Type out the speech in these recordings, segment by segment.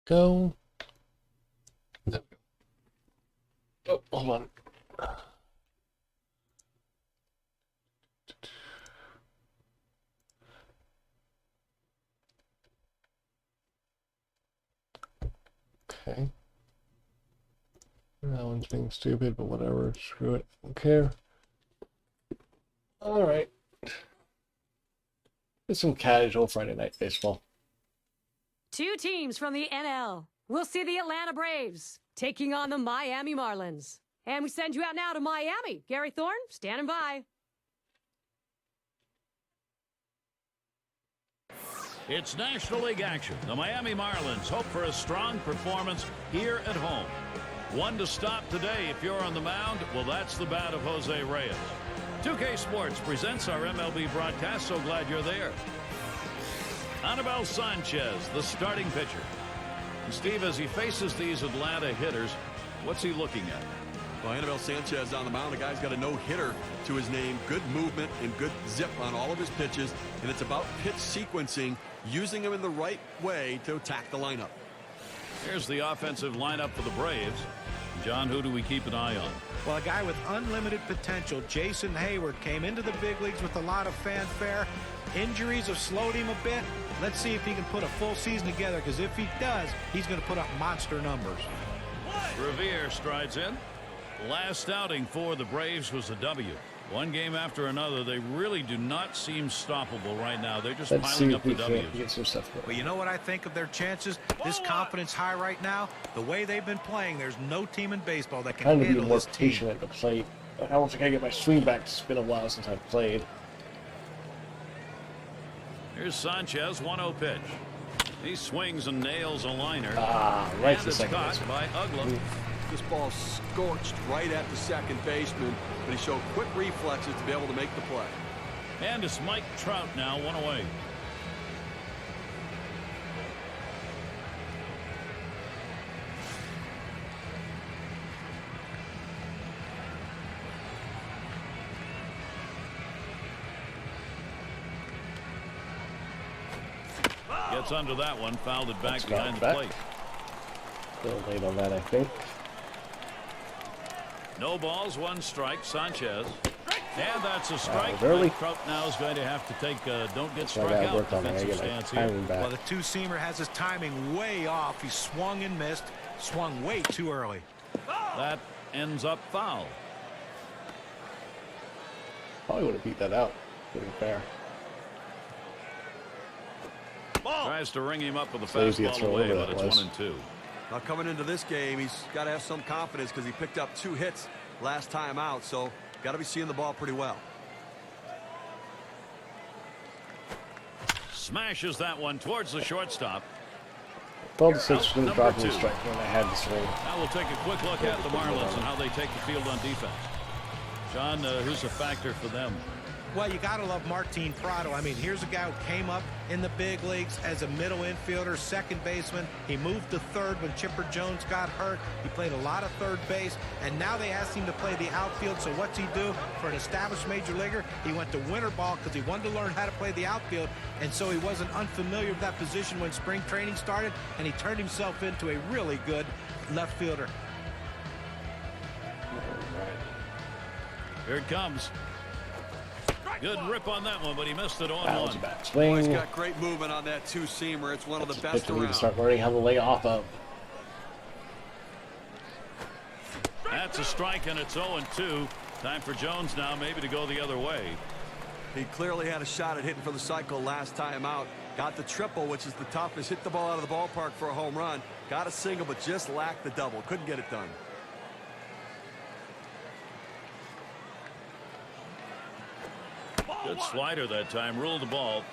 Go. There we go. Oh, hold on. Okay. That one's being stupid, but whatever. Screw it. Don't care. All right. It's some casual Friday night baseball. Two teams from the NL. We'll see the Atlanta Braves taking on the Miami Marlins. And we send you out now to Miami. Gary Thorne, standing by. It's National League action. The Miami Marlins hope for a strong performance here at home. One to stop today if you're on the mound. Well, that's the bat of Jose Reyes. 2K Sports presents our MLB broadcast. So glad you're there. Anibal Sanchez, the starting pitcher. And Steve, as he faces these Atlanta hitters, what's he looking at? Well, Anibal Sanchez on the mound. The guy's got a no-hitter to his name. Good movement and good zip on all of his pitches. And it's about pitch sequencing, using them in the right way to attack the lineup. Here's the offensive lineup for the Braves. John, who do we keep an eye on? Well, a guy with unlimited potential, Jason Hayward, came into the big leagues with a lot of fanfare. Injuries have slowed him a bit. Let's see if he can put a full season together, because if he does, he's going to put up monster numbers. Revere strides in. Last outing for the Braves was a W. One game after another, they really do not seem stoppable right now. They're just piling up the W's. Get some stuff going. Well, you know what I think of their chances? This confidence high right now, the way they've been playing, there's no team in baseball that can Trying to be handle more this team. patient at the plate. I don't think I get my swing back. It's been a while since I've played. Here's Sanchez, 1-0 pitch. He swings and nails a liner. Right to and it's second caught baseman. by Ugla. This ball scorched right at the second baseman, but he showed quick reflexes to be able to make the play. And it's Mike Trout now, one away. Gets under that one, fouled it back behind the plate. A little late on that, I think. No balls, one strike. Sanchez. And that's a strike. Early. Trout now is going to have to take a don't get struck I gotta out work on that. I defensive get my stance here. timing back. Well, the two-seamer has his timing way off. He swung and missed, swung way too early. That ends up foul. Probably would have beat that out, to be fair. Tries to ring him up with a Lazy to fastball throw away, over but that it's was. 1-2. Now coming into this game, he's got to have some confidence because he picked up 2 hits last time out, so got to be seeing the ball pretty well. Smashes that one towards the shortstop. 12-6 was going to Number drop me 2. a strike when I had the swing. Now we'll take a quick look at the Marlins and how they take the field on defense. John, who's a factor for them? Well, you got to love Martin Prado. I mean, here's a guy who came up in the big leagues as a middle infielder, second baseman. He moved to third when Chipper Jones got hurt. He played a lot of third base, and now they asked him to play the outfield. So what's he do? For an established major leaguer, he went to winter ball because he wanted to learn how to play the outfield, and so he wasn't unfamiliar with that position when spring training started, and he turned himself into a really good left fielder. Here it comes. Good rip on that one, but he missed it on That was one. a bad He's swing. got great movement on that two-seamer. It's one of the best Pitcher need to around. start learning how to lay off of. That's a strike, and it's 0-2. Time for Jones now maybe to go the other way. He clearly had a shot at hitting for the cycle last time out. Got the triple, which is the toughest. Hit the ball out of the ballpark for a home run. Got a single, but just lacked the double. Couldn't get it done. Good slider that time. Ruled the ball.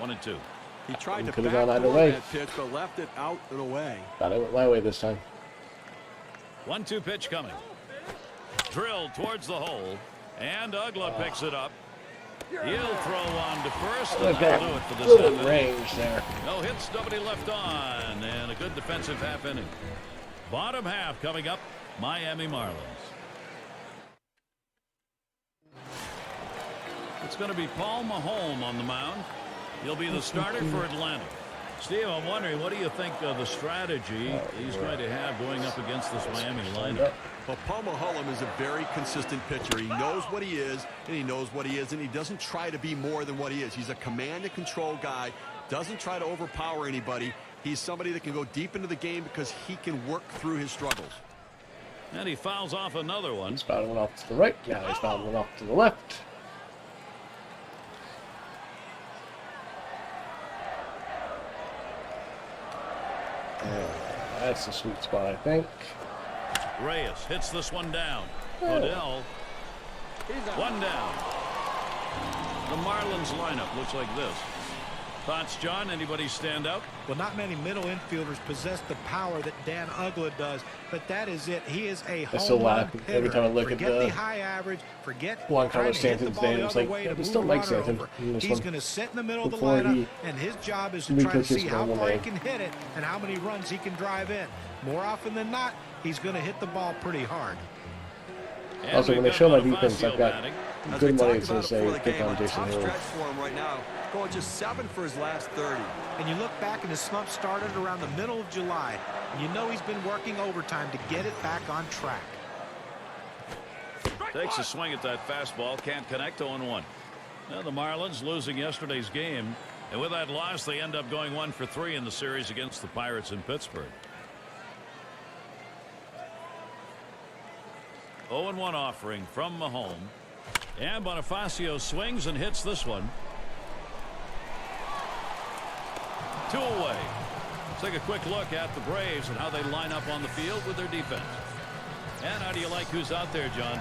1-2. He tried to Could've gone either backdoor way. that pitch, but left it out and away. Thought it went my way this time. 1-2 pitch coming. Drilled towards the hole. And Ugla picks it up. He'll throw on to first, and Look that'll do at it for that this good half inning. range there. No hits, nobody left on, and a good defensive half inning. Bottom half coming up, Miami Marlins. It's going to be Paul Maholm on the mound. He'll be the starter for Atlanta. Steve, I'm wondering, what do you think of the strategy he's going to have going up against this Miami lineup? Well, Paul Mulholland is a very consistent pitcher. He knows what he is, and he knows what he is, and he doesn't try to be more than what he is. He's a command and control guy, doesn't try to overpower anybody. He's somebody that can go deep into the game because he can work through his struggles. And he fouls off another one. He's fouled one off to the right. Now he's fouled one off to the left. And that's the sweet spot, I think. Reyes hits this one down. Odell. One down. The Marlins lineup looks like this. Thoughts, John? Anybody stand out? Well, not many middle infielders possess the power that Dan Uggla does, but that is it. He is a home run hitter. Every time I look forget at the high average, forget Juan trying Carlos to hit the Stanton's ball name, the it's other like, way I to just move don't a like runner Stanton over. in this He's one. going to sit in the middle of the Before lineup, he and his job is to retouches try to see his how normal far he name. can hit it and how many runs he can drive in. More often than not, he's going to hit the ball pretty hard. And Also, when they we've show got my defense, Bonifacio I've got batting. good money As we to talked say about it before the pick game, on a Jason tough Hill. stretch for him right now, going just 7 for his last 30. And you look back and his slump started around the middle of July. And you know he's been working overtime to get it back on track. Takes a swing at that fastball. Can't connect. 0-1. Now the Marlins losing yesterday's game. And with that loss, they end up going 1 for 3 in the series against the Pirates in Pittsburgh. 0-1 offering from Mahone. And Bonifacio swings and hits this one. 2 away. Let's take a quick look at the Braves and how they line up on the field with their defense. And how do you like who's out there, John?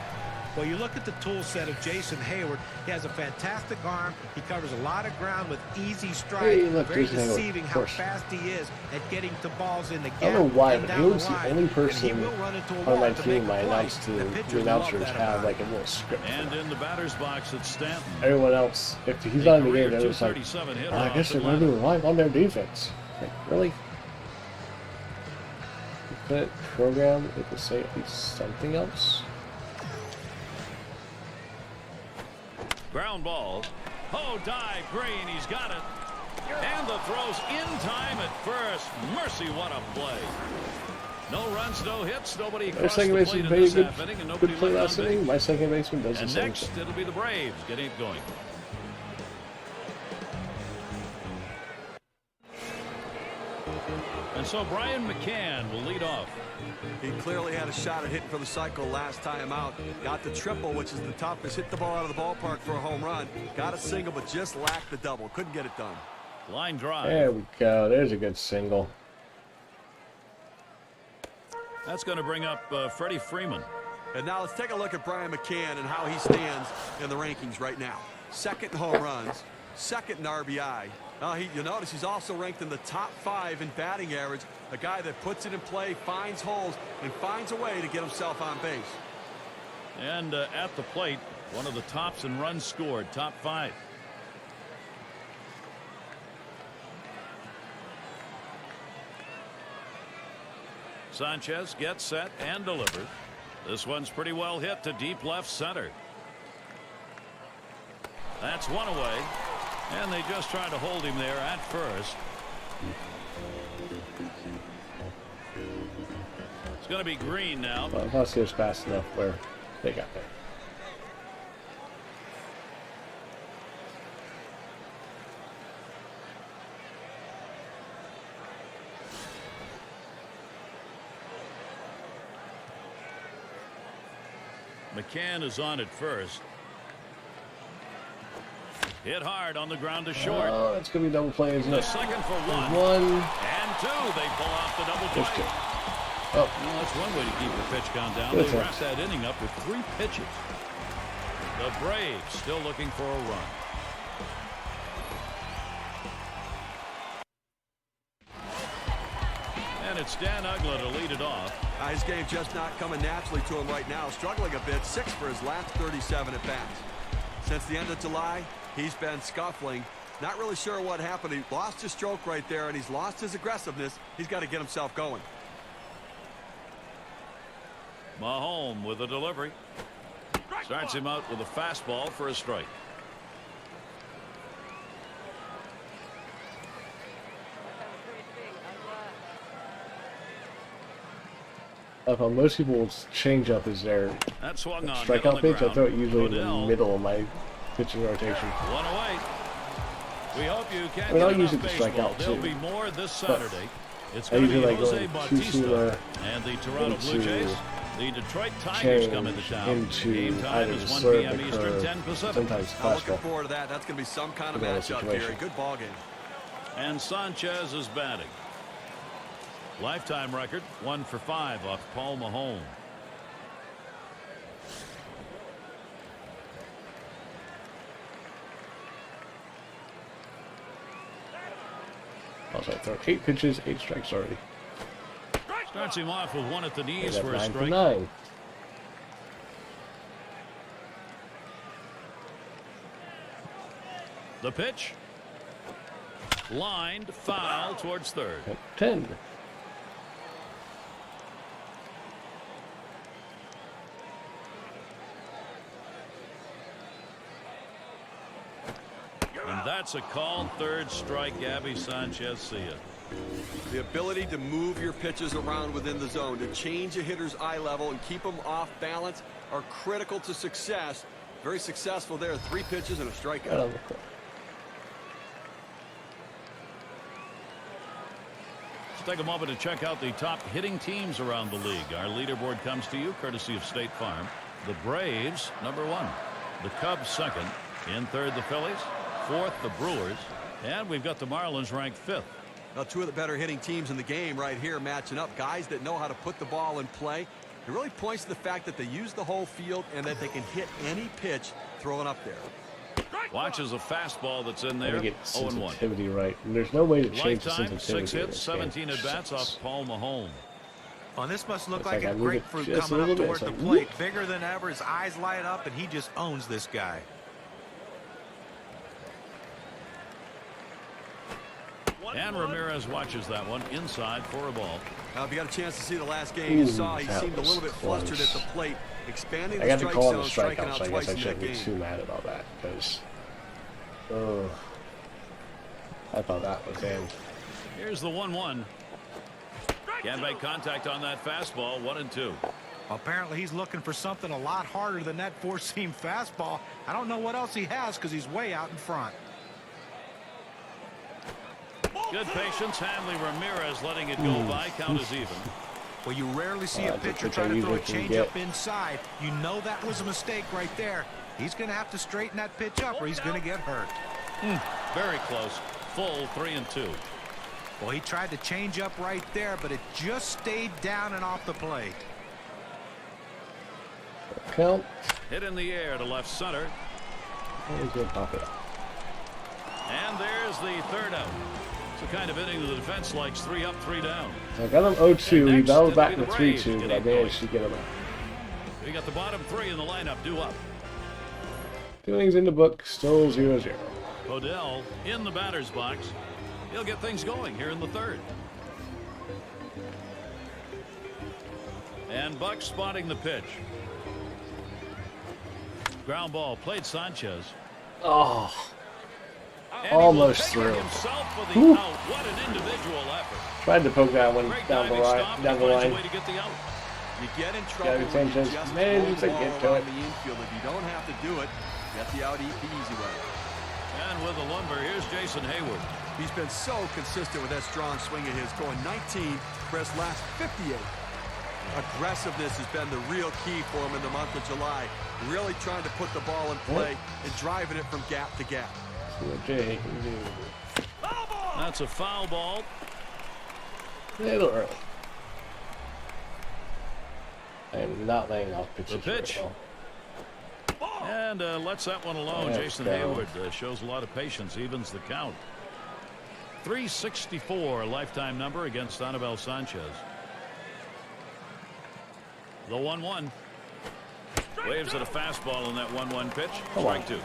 Well, you look at the tool set of Jason Hayward. He has a fantastic arm. He covers a lot of ground with easy strike. Hey, look, Very Jason Hayward, deceiving of how course. fast he is at getting to balls in the gap. I don't know why, and but down Hayward's the line. only And he person will run into a on wall my to team make a play. the The pitchers announcers love that have about like a him. little script. And in the batter's box, it's Stanton. Everyone else, if he's A not in the career game, they're just like, 237 hitter I guess off they're going Atlanta. to rely on their defense. Like, really? You couldn't program it to say at least something else? Ground ball. Oh, dive. Green. He's got it. And the throw's in time at first. Mercy, what a play. No runs, no hits. Nobody Their across second the baseman plate in made a this good, half inning, and nobody good play left last on base. inning. My second baseman does the And same next, thing. it'll be the Braves getting it going. And so Brian McCann will lead off. He clearly had a shot at hitting for the cycle last time out. Got the triple, which is the toughest. Hit the ball out of the ballpark for a home run. Got a single, but just lacked the double. Couldn't get it done. Line drive. There we go. There's a good single. That's going to bring up Freddie Freeman. And now let's take a look at Brian McCann and how he stands in the rankings right now. Second in home runs, second in RBI. You'll notice he's also ranked in the top 5 in batting average. A guy that puts it in play, finds holes, and finds a way to get himself on base. And at the plate, one of the tops in runs scored, top 5. Sanchez gets set and delivers. This one's pretty well hit to deep left center. That's one away. And they just tried to hold him there at first. It's going to be Green now. Well, plus he was fast enough where they got there. McCann is on at first. Hit hard on the ground to short. Oh, that's going to be double play, isn't The it? second for one. One. And 2. They pull off the double There's play. 2. Oh, Well, that's one way to keep the pitch count down. Good They attempt. wrap that inning up with 3 pitches. The Braves still looking for a run. And it's Dan Uggla to lead it off. His game just not coming naturally to him right now. Struggling a bit. 6 for his last 37 at bats. Since the end of July, he's been scuffling. Not really sure what happened. He lost his stroke right there, and he's lost his aggressiveness. He's got to get himself going. Mahone with a delivery. Starts him out with a fastball for a strike. most people's changeup is their That swung on, strikeout pitch. I throw it usually in Odell. the middle of my pitching rotation. One away. We hope you can I mean, I'll get use enough it to strike baseball. out, There'll too. be more this Saturday. It's I going to be usually like Jose going Bautista two-seamer and the Toronto Blue into Jays. The Detroit Tigers come into town. into Game time either is 1 serve p.m. or Eastern, curve, 10 Pacific. sometimes Now looking fastball. forward to that. That's going to be some kind of Depending on the matchup, situation. Gary. Good ball game. And Sanchez is batting. Lifetime record 1 for 5 off Paul Mahone. Also, I throw 8 pitches, 8 strikes already. Starts him off with one at the knees That's for a 9 for strike. 9. The pitch. Lined foul towards third. 10. And that's a called third strike. Gabby Sanchez, see ya. The ability to move your pitches around within the zone, to change a hitter's eye level and keep them off balance are critical to success. Very successful there. 3 pitches and a Right strikeout. on the clip. Let's take a moment to check out the top hitting teams around the league. Our leaderboard comes to you courtesy of State Farm. The Braves, number 1. The Cubs, second. In third, the Phillies. Fourth, the Brewers. And we've got the Marlins ranked 5th. Now, 2 of the better hitting teams in the game right here matching up. Guys that know how to put the ball in play. It really points to the fact that they use the whole field and that they can hit any pitch thrown up there. Watches a fastball that's in there. Gotta get 0-1. sensitivity right. And there's no way to change the Lifetime, sensitivity. 6 in hits, this game. 17 at bats off Paul Mahone. Well, this must look Looks like like a I move it grapefruit just a coming up little bit. toward It's the like, plate. whoop. Bigger than ever. His eyes light up, and he just owns this guy. And Ramirez watches that one inside for a ball. Now, if you got a chance to see the last game, you Ooh, saw he that seemed a was little bit flustered at close. the plate, expanding I the got to strike call zone, the striking strikeout, out so I twice guess I in that shouldn't be game. too mad about that because I thought that was in. Here's the 1-1. Can't make contact on that fastball. 1-2. Apparently, he's looking for something a lot harder than that four-seam fastball. I don't know what else he has because he's way out in front. Good patience. Hanley Ramirez letting it go by. Count is even. Well, you rarely see a That's pitcher what try I to throw a usually can changeup get. inside. You know that was a mistake right there. He's going to have to straighten that pitch up or he's going to get hurt. Very close. Full 3-2. Well, he tried to change up right there, but it just stayed down and off the plate. Count. Hit in the air to left center. He's going to pop it up. And there's the third out. It's the kind of inning the defense likes. 3 up, 3 down. So I got him 0-2. He next, battled it'll back be to the Braves 3-2, but I getting managed to get him out. We got the bottom 3 in the lineup due up. 2 innings in the book, still 0-0. Odell in the batter's box. He'll get things going here in the third. And Buck spotting the pitch. Ground ball played Sanchez. Oh, And almost he will through. take himself for the Whew. out. What an individual effort. tried to poke that one Great down the diving line. stop. Down He the finds a line. way to get the out. You get in trouble Gary when you Sanchez just managed throw to the get ball to around it. the infield. If you don't have to do it, get the out, eat the easy way. And with the lumber, here's Jason Hayward. He's been so consistent with that strong swing of his, going 19 for his last 58. Aggressiveness has been the real key for him in the month of July. Really trying to put the ball in play and driving it from gap to gap. See what Jay can do. That's a foul ball. A little early. I am not laying off pitches. The pitch. Right now. And lets that one alone. Let's Jason go. Hayward shows a lot of patience, evens the count. 364 lifetime number against Anibal Sanchez. The 1-1. Waves at a fastball in that 1-1 pitch. Strike 2.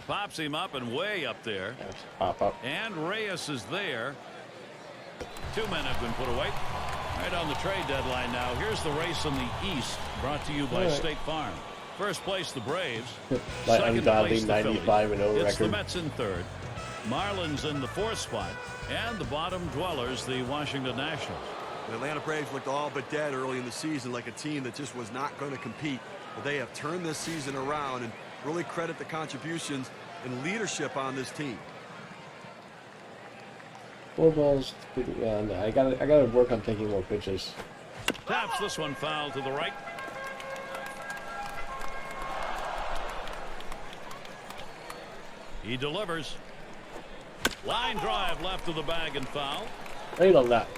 Pops him up and way up there. Let's pop up. And Reyes is there. 2 men have been put away. Right on the trade deadline now. Here's the race in the East, brought to you by Right. State Farm. First place, the Braves. My Second ungodly place, the 95-0 Phillies. It's the record. Mets in third. Marlins in the fourth spot. And the bottom dwellers, the Washington Nationals. The Atlanta Braves looked all but dead early in the season, like a team that just was not going to compete. But they have turned this season around, and really credit the contributions and leadership on this team. 4 balls. No, I gotta work on taking more pitches. Taps this one foul to the right. He delivers. Line drive left of the bag and foul. Right on that.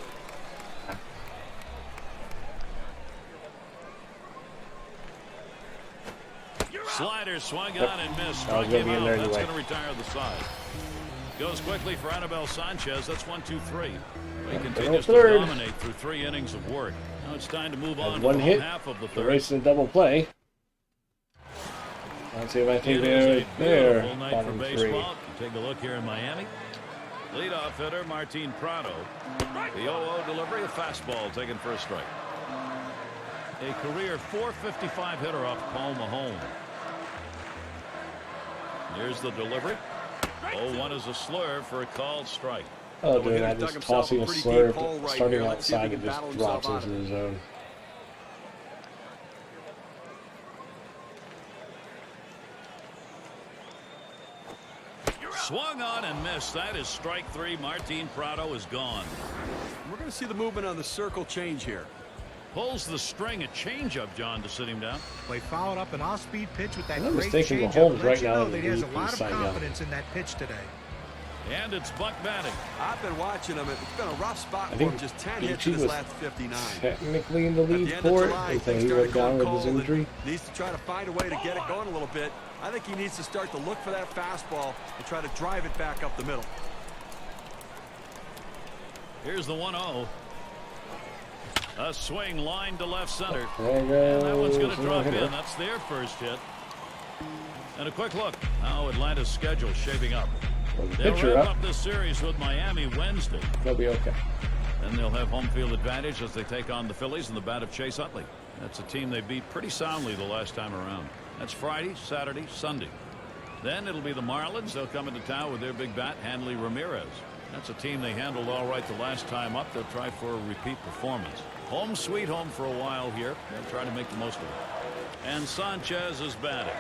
Slider swung on and missed. I was Struck gonna him be in out. there That's anyway. going to retire the side. Goes quickly for Anibal Sanchez. That's 1-2-3. He continues to third. dominate through 3 innings of work. Now it's time to move on to One the hit. half of the The third. race in double play. Let's see if I take It it is right a there. beautiful night for Bottom 3. baseball. Take a look here in Miami. Leadoff hitter Martin Prado. The 0-0 delivery, a fastball taken for a strike. A career .455 hitter off Paul Mahone. Here's the delivery. 0-1 is a slur for a called strike. Oh, The dude, hitter I dug just himself tossing a a pretty slurve, deep hole right starting here. Let's see if he outside, can and just battle drops himself into out the zone. Swung on and missed. That is strike 3. Martin Prado is gone. We're going to see the movement on the circle change here. Pulls the string, a changeup, John, to sit him down. They followed up an off-speed pitch with that I'm great mistaken, changeup. Mahomes Let right you now know in that the he has a lead lot for of Cy Young. confidence in that pitch today. And it's Buck batting. I've been watching him. It's been a rough spot I for think him. Just 10 Beachy hits in his was last 59. Technically in the At the lead end for of it July, until things he started went down going with cold his and injury. needs to try to find a way to get it going a little bit. I think he needs to start to look for that fastball and try to drive it back up the middle. Here's the 1-0. A swing line to left center. There And that one's goes going to the drop hitter. in. That's their first hit. And a quick look how Atlanta's schedule shaping up. Well, the They'll pitcher wrap up. up this series with Miami Wednesday. They'll be okay. Then they'll have home field advantage as they take on the Phillies in the bat of Chase Utley. That's a team they beat pretty soundly the last time around. That's Friday, Saturday, Sunday. Then it'll be the Marlins. They'll come into town with their big bat, Hanley Ramirez. That's a team they handled all right the last time up. They'll try for a repeat performance. Home sweet home for a while here. They'll try to make the most of it. And Sanchez is batting.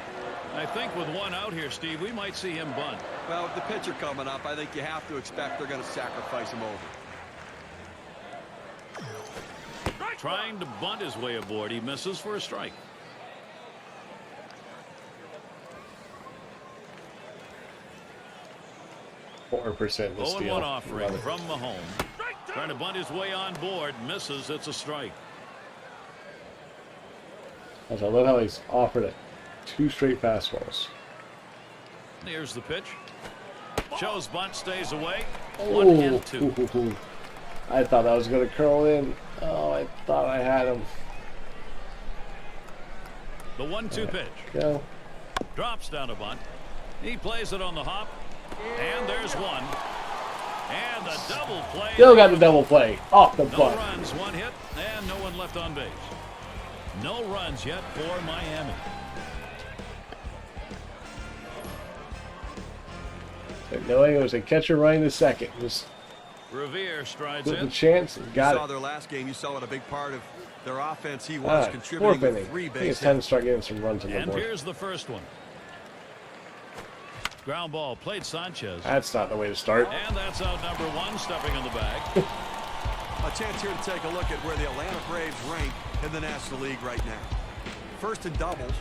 I think with one out here, Steve, we might see him bunt. Well, with the pitcher coming up, I think you have to expect they're going to sacrifice him over. Trying to bunt his way aboard. He misses for a strike. %. 0-1 offering from Mahone. Trying to bunt his way on board. Misses. It's a strike. I love how he's offered it 2 straight fastballs. Here's the pitch. Shows bunt, stays away. Oh, 1 and 2. I thought that was going to curl in. Oh, I thought I had him. The 1-2 pitch. Go. Drops down a bunt. He plays it on the hop. And there's one. And the double play. Still got the double play. Off the No bunt. runs, 1 hit, and no one left on base. No runs yet for Miami. Knowing it was a catcher running the second. Just Revere strides took the in. chance and You got saw it. their last game. You saw what a big part of their offense he was, contributing 4th inning. with 3 I think base it's time to hits. start getting some runs on the And board. here's the first one. Ground ball played Sanchez. That's not the way to start. And that's out number 1, stepping in the bag. A chance here to take a look at where the Atlanta Braves rank in the National League right now. First in doubles,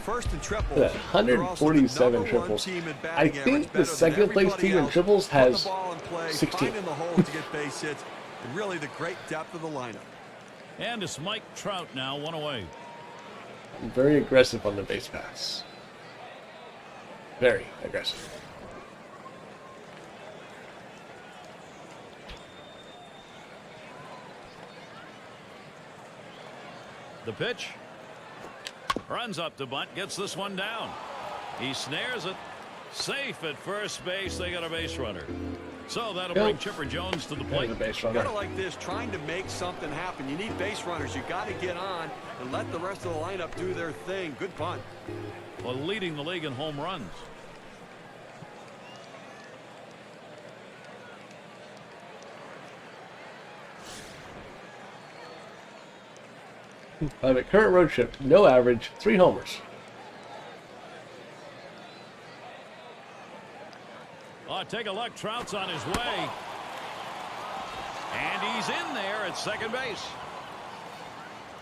first in triples. Look at that, They're also the 147 number 1 triples. team in I batting think average, the better than second place everybody team in else. triples Putting has the ball in play, 16. finding the holes to get base hits, and really the great depth of the lineup. And it's Mike Trout now, 1 away. Very aggressive on the base pass. Very aggressive. The pitch. Runs up to bunt, gets this one down. He snares it. Safe at first base. They got a base runner. So that'll Yep. bring Chipper Jones to the There's plate. a base You runner. gotta like this, trying to make something happen. You need base runners. You got to get on and let the rest of the lineup do their thing. Good punt. Well, leading the league in home runs. On the current road trip, no average, 3 homers. Oh, take a look. Trout's on his way. And he's in there at second base.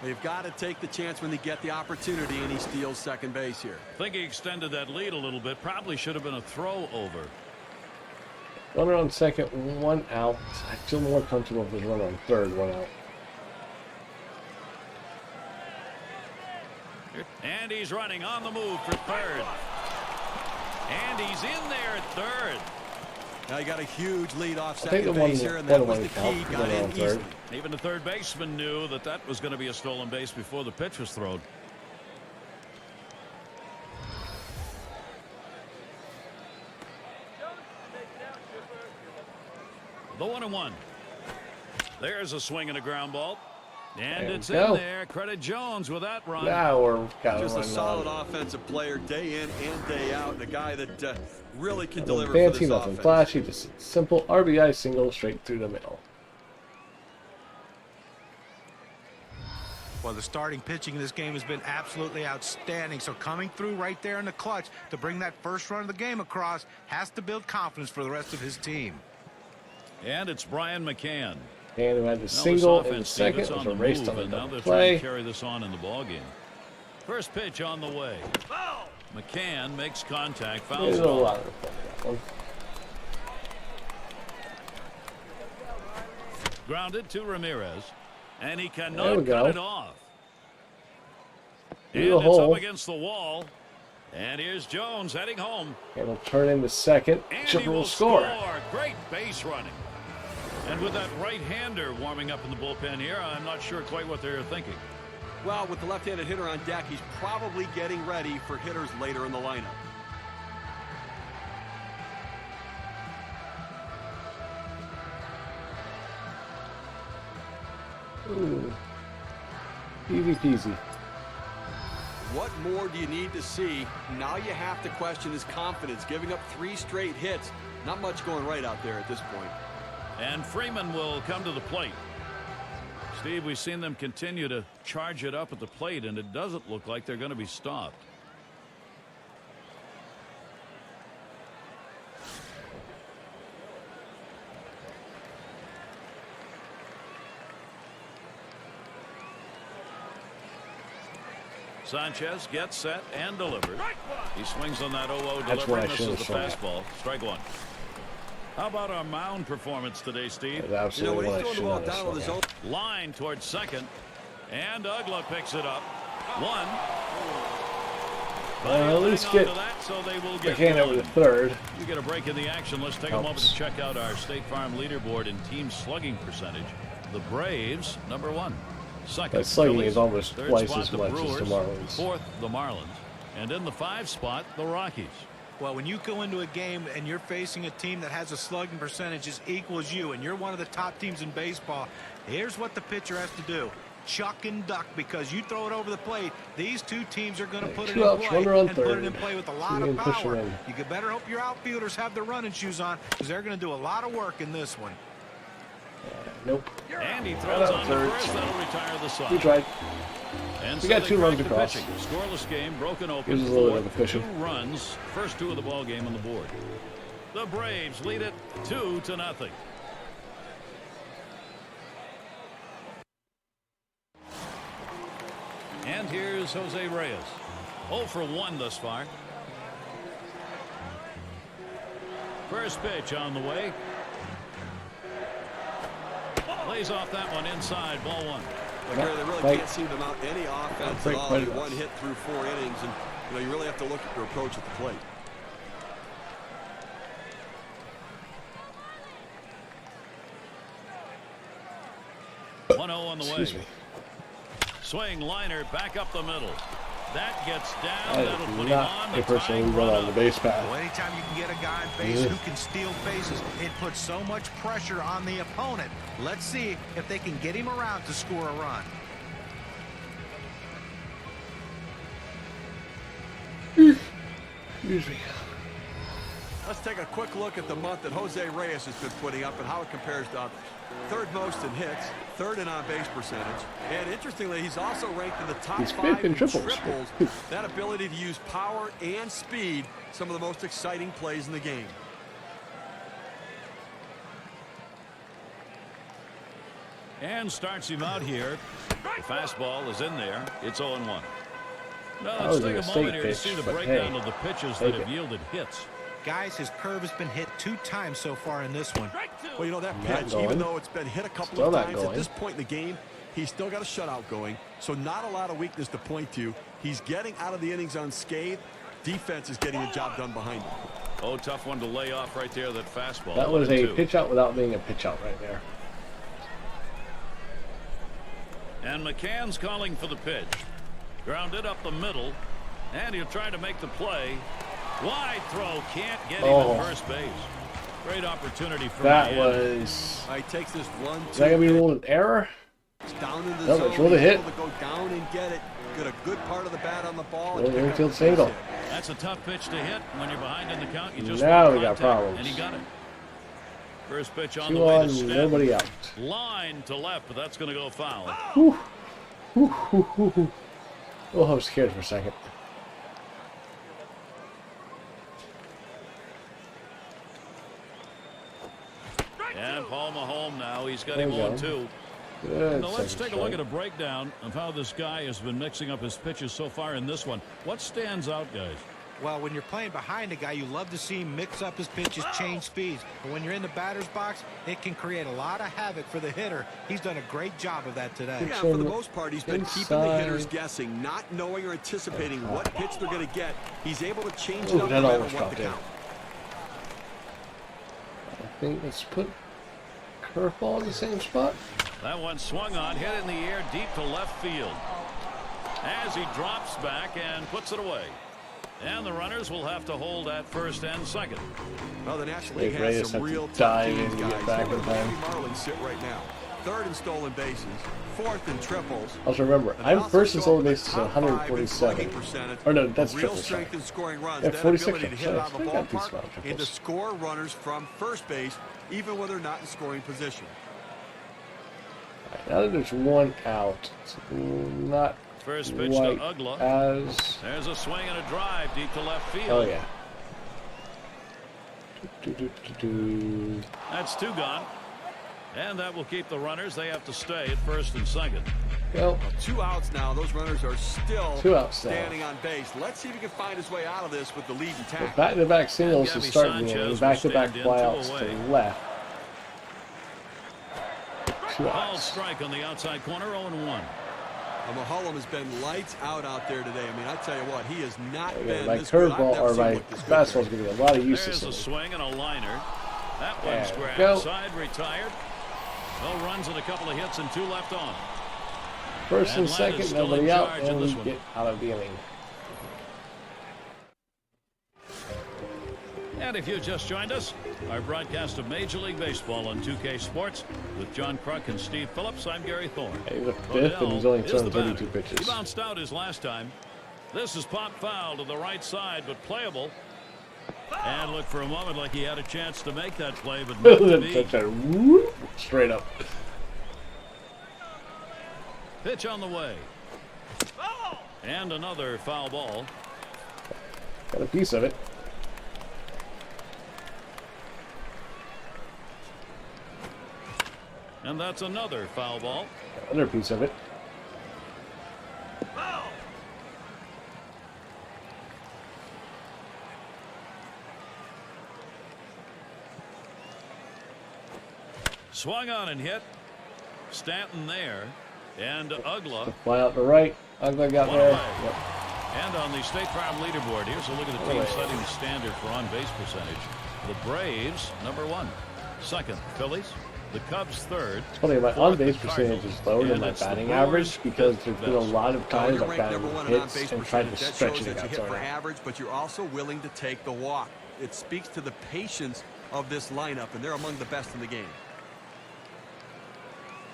They've got to take the chance when they get the opportunity, and he steals second base here. I think he extended that lead a little bit. Probably should have been a throw over. Runner on second, 1 out. I feel more comfortable if there's a runner on third, 1 out. And he's running on the move for third. And he's in there at third. Now you got a huge lead off I think second the one base here, and that was one the count, key. the Got runner on in third. easily. Even the third baseman knew that that was going to be a stolen base before the pitch was thrown. The 1-1. There's a swing and a ground ball. And There it's we in go. there. Credit Jones with that run. Now we're got Just a one solid on. offensive player day in and day out, and a guy that really can Nothing deliver for fancy, this nothing offense. flashy, just a simple RBI single straight through the middle. Well, the starting pitching in this game has been absolutely outstanding. So coming through right there in the clutch to bring that first run of the game across has to build confidence for the rest of his team. And it's Brian McCann. And who had the Now this single in the offense, Steve, second, it's was on the erased move, on and the now double they're trying to play. carry this on in the ball game. First pitch on the way. McCann makes contact, fouls There's a ball. lot of that one. Grounded to Ramirez, and he There we cannot go. cut it off. Through And the it's hole. up against the wall. And here's Jones heading home. And he'll turn into second. And Chipper he will will score. Great base running. And with that right-hander warming up in the bullpen here, I'm not sure quite what they're thinking. Well, with the left-handed hitter on deck, he's probably getting ready for hitters later in the lineup. Ooh. Easy peasy. What more do you need to see? Now you have to question his confidence. Giving up 3 straight hits. Not much going right out there at this point. And Freeman will come to the plate. Steve, we've seen them continue to charge it up at the plate, and it doesn't look like they're going to be stopped. Sanchez gets set and delivered. He swings on that 0-0 That's what I delivery. Misses should've the shown. fastball. Strike one. How about our mound performance today, Steve? That's You know, absolutely when what he's I throwing should the ball down have with his shown. own. Line towards second. And Ugla picks it up. One. But Well, he'll at least hang on get to that, so they will get McCann over one. to third. You get a break in the action. Let's take a moment Helps. to check out our State Farm leaderboard in team slugging percentage. The Braves, number 1. Second, That slugging Phillies. is almost Third twice spot, as the much as the Brewers. Marlins. Fourth, the Marlins. And in the 5 spot, the Rockies. Well, when you go into a game and you're facing a team that has a slugging percentage as equal as you, and you're one of the top teams in baseball, here's what the pitcher has to do. Chuck and duck, because you throw it over the plate, these two teams are going to put it 2 in outs, play runner on and put it third. in play with a See lot if of they can push power. it in. You could better hope your outfielders have their running shoes on, because they're going to do a lot of work in this one. Nope. And he Right throws out on third. the first. That'll retire the side. He tried. And We so got they 2 runs crack the across. pitching. Scoreless game, broken open. Gives us a little bit of a Fourth, cushion. 2 runs. First 2 of the ball game on the board. The Braves lead it 2-0. And here's Jose Reyes. 0 for 1 thus far. First pitch on the way. Lays off that one inside, ball 1. But Gary, they really Right. can't seem to mount any offense Right, at all. right He across. one hit through 4 innings, and you really have to look at your approach at the plate. On the way. Excuse me. Swing liner back up the middle. That gets down. That That'll is put him not on a the person tying who run run on the up. base path. Well, anytime you can get a guy on base Yeah. who can steal bases, it puts so much pressure on the opponent. Let's see if they can get him around to score a run. Excuse me. Let's take a quick look at the month that Jose Reyes has been putting up and how it compares to others. Third most in hits, third in on-base percentage, and interestingly, he's also ranked in the top He's 5 fifth in in triples. That ability to use power and speed, some of the most exciting plays in the game. And starts him out here. The fastball is in there. It's 0-1. Now That let's was a take a mistake moment here to pitch, see the but breakdown hey, of the pitches take that have it. yielded hits. Guys, his curve has been hit 2 times so far in this one. Well, you know, that Not pitch, going. even though it's been hit a couple Still of not times, at going. this point in the game, he's still got a shutout going, so not a lot of weakness to point to. He's getting out of the innings unscathed. Defense is getting the job done behind him. Oh, tough one to lay off right there, that fastball. That was a 1-2. pitch out without being a pitch out right there. And McCann's calling for the pitch. Grounded up the middle. And he'll try to make the play. Wide throw. Can't get him at first base. Great opportunity for That Miami. was. He takes this 1-2. Is that gonna be ruled an error? Down in the No, zone. it's really He's hit. able to go down and get it. Get a good part of the bat on the ball. Well, and pick up infield the single. base hit. That's a tough pitch to hit when you're behind in the count. You just Now want we got contact, problems. And he got it. First pitch on 2 the way to on, Stanton. nobody out. Line to left, but that's going to go foul. Whew. Whew, whew, whew, whew. Oh, I was scared for a second. And Paul Maholm now. He's got There him we go. 1-2. Good. Now let's second take a look strike. at a breakdown of how this guy has been mixing up his pitches so far in this one. What stands out, guys? Well, when you're playing behind a guy, you love to see him mix up his pitches, change speeds. But when you're in the batter's box, it can create a lot of havoc for the hitter. He's done a great job of that today. Yeah, for the most part, he's been keeping the hitters Inside. guessing, not knowing or anticipating what pitch they're going to get. He's able to change it Ooh, up that no matter almost what the dropped in. count. I think let's put curveball in the same spot. That one swung on, hit in the air deep to left field. As he drops back and puts it away. And the runners will have to hold at first and second. Well, the National Dave League Reyes has some had to real tough dive teams, in to get guys. back Look in where the time. Miami Marlins sit right now. Third in stolen bases, fourth in triples. Also remember, And they I'm also first in show stolen up bases in at the top 5 in 147. slugging percentage. Or no, that's Real triple strength strike. in scoring runs. Yeah, That 46 ability to hit it out of the I got these ballpark small and to triples. score runners from first base, even when they're not in scoring position. Right, now that there's 1 out, it's not First pitch quite to Ugla. as. There's a swing and a drive deep to left field. Oh yeah. Do. That's 2 gone. And that will keep the runners. They have to stay at first and second. Well, 2 outs now. Those runners are still 2 outs now. standing on base. Let's see if he can find his way out of this with the lead intact. Back-to-back singles And to Gabby start the Sanchez game. will Back-to-back stand in, flyouts 2 to away. the left. 2 Ball outs. strike on the outside corner, 0-1. Maholm has been lights out today. I mean, I tell you what, he has not Yeah, been my this good. I've curveball never or seen him my look this good. fastball's gonna be a lot of use There's a this swing and a liner. That There one's we grabbed. go. Side retired. No runs and a couple of hits and 2 left on. First and Atlanta's second, still nobody in out, charge and of we this one. get out of the inning. And if you just joined us, our broadcast of Major League Baseball on 2K Sports with John Kruk and Steve Phillips. I'm Gary Thorne. He's a fifth, and he's only Odell is thrown the 32 batter. pitches. He bounced out his last time. This is pop foul to the right side, but playable. And looked for a moment like he had a chance to make that play, but not to be. Touch that, whoop, straight up. Pitch on the way. And another foul ball. Got a piece of it. And that's another foul ball. Another piece of it. Swung on and hit. Stanton there. And Ugla. Fly out to right. Ugla got One there. away. Yep. And on the State Farm leaderboard, here's a look at the team setting the standard for on-base percentage. The Braves, number 1. Second, Phillies. The Cubs third. It's funny, my Fourth, on-base the percentage Cardinals. is lower than And my it's the batting Brewers' average because fifth there's been a best. lot of Well, times you're I've ranked gotten number 1 in hits on-base and tried to percentage. That stretch shows it that you out. hit for average, but you're also willing to take the walk. It speaks to the patience of this lineup, and they're among the best in the game.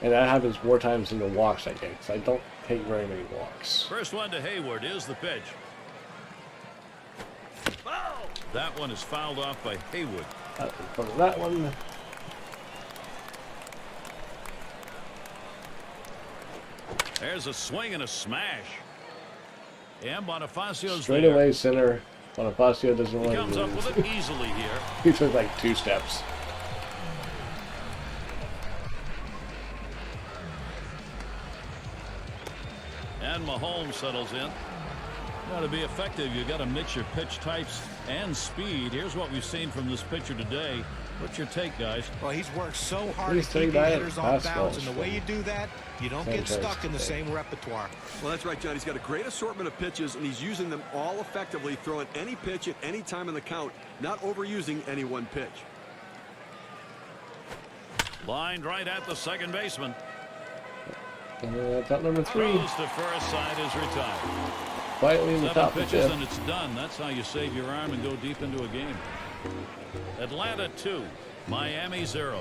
And that happens more times than the walks I take, because I don't take very many walks. First one to Hayward is the pitch. That one is fouled off by Hayward. From that one, There's a swing and a smash. And Bonifacio's straight there. away center. Bonifacio doesn't He want comes to up lose. with it easily here. He took like 2 steps. And Mahomes settles in. Now, to be effective, you got to mix your pitch types and speed. Here's what we've seen from this pitcher today. What's your take, guys? Well, he's worked so hard Please to take keep that hitters on fastball bounds, and the way swing. you do that, you don't get stuck in the same repertoire. Well, that's right, John. He's got a great assortment of pitches, and he's using them all effectively, throwing any pitch at any time in the count, not overusing any one pitch. Lined right at the second baseman. Top number 3. Throws to first, side is retired. Quietly in the 7 top of pitches 5th. and it's done. That's how you save your arm and go deep into a game. Atlanta 2, Miami 0.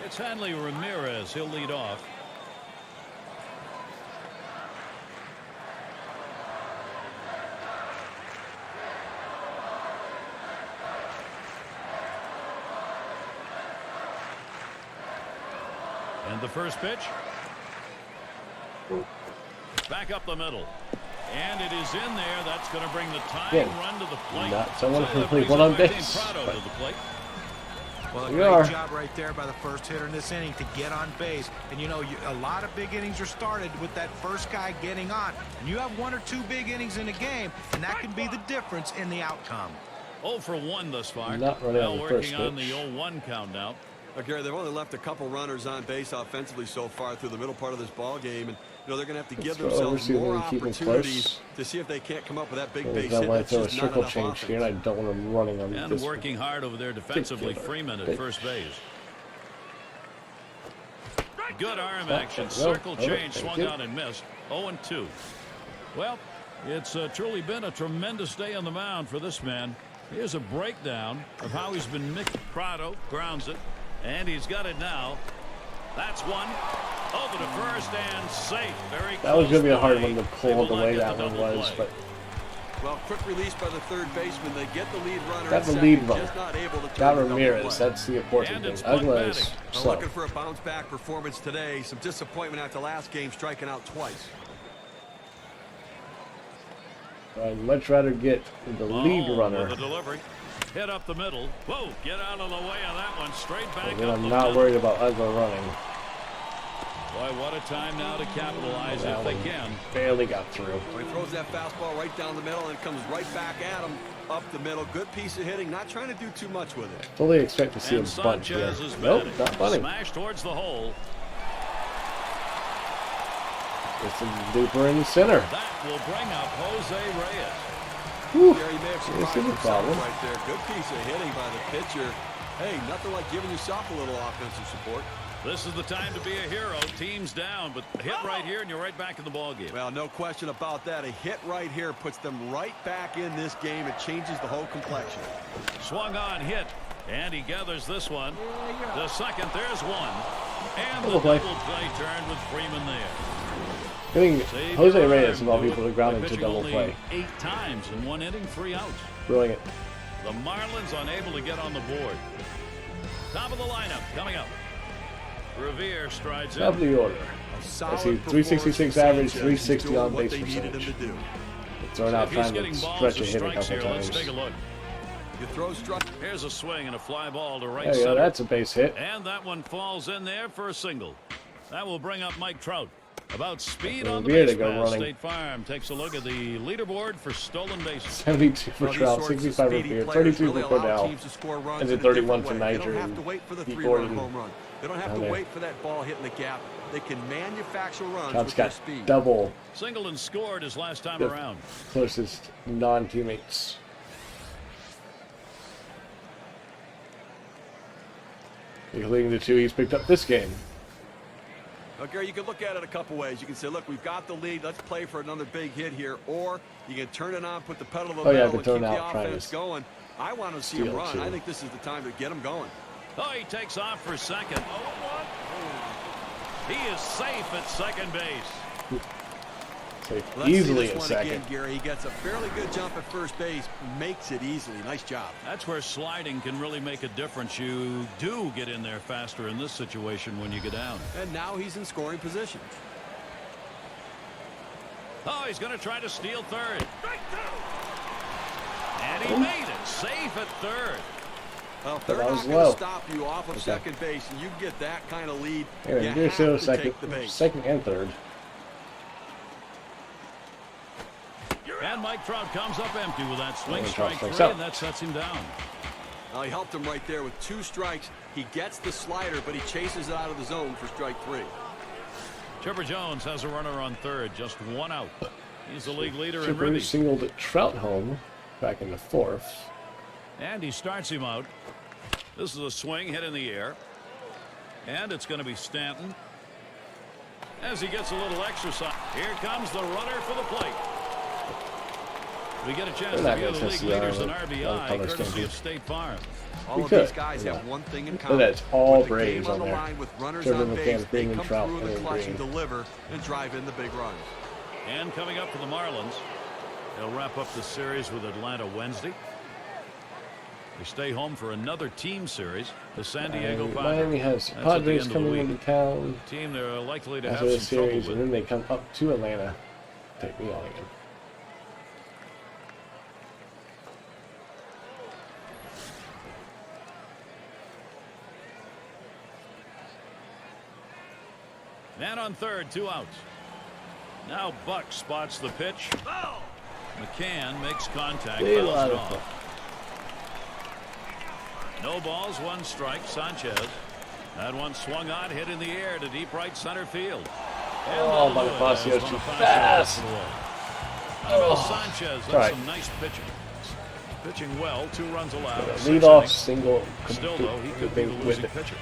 It's Hanley Ramirez. He'll lead off. And the first pitch. Back up the middle. And it is in there. That's going to bring the tying run to the plate. Not someone So who that played brings one on up Martin base, Prado but- to the plate. Well, a We great are. job right there by the first hitter in this inning to get on base. And, you know, a lot of big innings are started with that first guy getting on. And you have 1 or 2 big innings in a game, and that can be the difference in the outcome. 0 for 1 thus far. Not running Now on the working first on the pitch. 0-1 count now. Gary, they've only left a couple runners on base offensively so far through the middle part of this ball game, and you know they're going to have to give throw themselves over, see if more we can keep 'em opportunities close. to see if they can't come up with that big Because base I hit. want That's to throw a just not circle enough change here, and offense. I don't want him running on And this working hard over there defensively, Big Freeman at big. first base. Good arm Oh, action. there you go. Circle Oh, change, thank swung you. out and missed. 0-2. Well, it's truly been a tremendous day on the mound for this man. Here's a breakdown of how he's been mixed. Prado grounds it, and he's got it now. That's one. Over to first and safe. Very That was going to be a close hard play. one to They pull will the not way get that the one double was, play. but Well, quick release by the third baseman. They get the lead runner. got at the second, lead runner. Just not able to got turn the double Ramirez. play. That's the important And thing. it's one Ugla is batting. Now slow. looking for a bounce back performance today. Some disappointment after last game, striking out twice. I'd much rather get the lead Mahone runner, with the delivery. Hit up the middle. Whoa, get out of the way of that one. Straight back and then up I'm the not middle. worried about Ugla running. Boy, what a time now to capitalize if they can. Barely got through. He throws that fastball right down the middle and it comes right back at him up the middle. Good piece of hitting. Not trying to do too much with it. Fully expect to see him And bunt here. Sanchez is Nope, batting. not bunting. Smash towards the hole. It's a duper in the center. That will bring up Jose Reyes. Whew. Gary may have This surprised is a himself problem. right there. Good piece of hitting by the pitcher. Hey, nothing like giving yourself a little offensive support. This is the time to be a hero. Team's down, but hit right here and you're right back in the ballgame. Well, no question about that. A hit right here puts them right back in this game. It changes the whole complexion. Swung on, hit, and he gathers this one. The second, there's one. And the Double play. double play turned with Freeman there. Getting Save Jose your Reyes arm. of all Do people it to ground by into pitching double only play. 8 times in 1 inning, 3 outs. Brilliant. The Marlins unable to get on the board. Top of the lineup coming up. Revere strides in. Top of the order. Solid I see performance 366 from average, Sanchez. 360 He's doing on what base they needed him percentage. to do. Throwing So out if he's trying to getting balls stretch to a hit a strikes couple here, let's times. take a look. You throw strike. Here's a swing and a fly ball to right There you go. center. That's a base hit. And that one falls in there for a single. That will bring up Mike Trout. About speed on the Revere base to go pass. running. State Farm takes a look at the leaderboard for stolen bases. 72 for Well, these Trout, sorts of 65 for speedy Beer, players 32 really for allow Cordell. teams to score runs And in then a 31 different for way. They Niger don't have and to wait for the Pete 3-run Gordon. home run. They don't have down to there. wait for that ball hitting the gap. They can manufacture runs Trout's with their got speed. double Singleton scored his last time Yep. around. closest non-teammates. Leading the 2 he's picked up this game. Well, Gary, you can look at it a couple ways. You can say, look, we've got the lead. Let's play for another big hit here. Or you can turn it on, put the pedal to the metal, and keep the offense going. I want to see him run. I think this is the time to get him going. Oh, he takes off for second. He is safe at second base. Safe easily at second. Again, Gary. He gets a fairly good jump at first base, makes it easily. Nice job. That's where sliding can really make a difference. You do get in there faster in this situation when you get down. And now he's in scoring position. Oh, he's going to try to steal third. And he made it. Safe at third. Well, if they're not going to stop you off of second base, and you get that kind of lead, you have to take the base. Second and third. And Mike Trout comes up empty with that swing strike 3, and that sets him down. Well, he helped him right there with 2 strikes. He gets the slider, but he chases it out of the zone for strike 3. Chipper Jones has a runner on third, just 1 out. He's the league leader in Chipper ribbies. singled Trout home back in the 4th. And he starts him out. This is a swing hit in the air. And it's going to be Stanton. As he gets a little exercise. Here comes the runner for the plate. We get a chance to view the league leaders in RBI, courtesy of State Farm. All of these guys have one thing in common. That's all With the Braves game on the there. line with runners Trevor on base, McCann, they Freeman, come Trout, through in the and clutch Green. and deliver and drive in the big runs. And coming up for the Marlins, they'll wrap up the series with Atlanta Wednesday. They stay home for another team series, the San Diego Padres. Miami has That's Padres at the end coming of the into town team they're likely to after have the some trouble series, with. and then they come up to Atlanta. Take me on again. Man on third, 2 outs. Now Buck spots the pitch. McCann makes contact. Fouls it off. No balls, 1 strike. Sanchez. That one swung on, hit in the air to deep right center field. Oh, Bonifacio's too fast. Sanchez, that's Right. some nice pitching. Pitching well, 2 runs allowed. Lead off single. Still, though, he could be the with losing it. pitcher.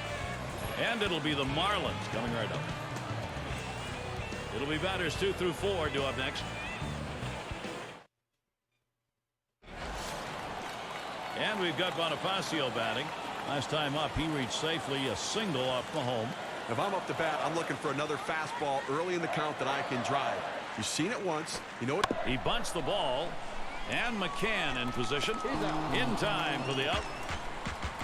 And it'll be the Marlins coming right up. It'll be batters 2 through 4 due up next. And we've got Bonifacio batting. Last time up, he reached safely a single off Mahone. If I'm up to bat, I'm looking for another fastball early in the count that I can drive. You've seen it once. You know what? He bunts the ball. And McCann in position. In time for the out.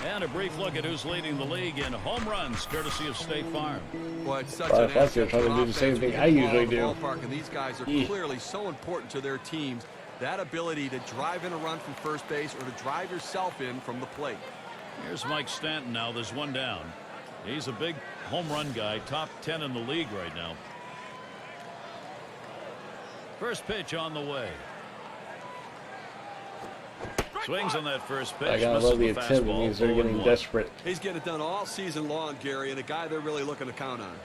And a brief look at who's leading the league in home runs, courtesy of State Farm. Boy, it's such Well, an if that's asset trying to for do the offense same when thing you I get the ball usually in the do. ballpark, and these guys are clearly so important to their teams. That ability to drive in a run from first base or to drive yourself in from the plate. Here's Mike Stanton now. There's 1 down. He's a big home run guy, top 10 in the league right now. First pitch on the way. Swings on that first pitch. I gotta love the attempt. It means they're getting 0-1. desperate. He's getting it done all season long, Gary, and a guy they're really looking to count on.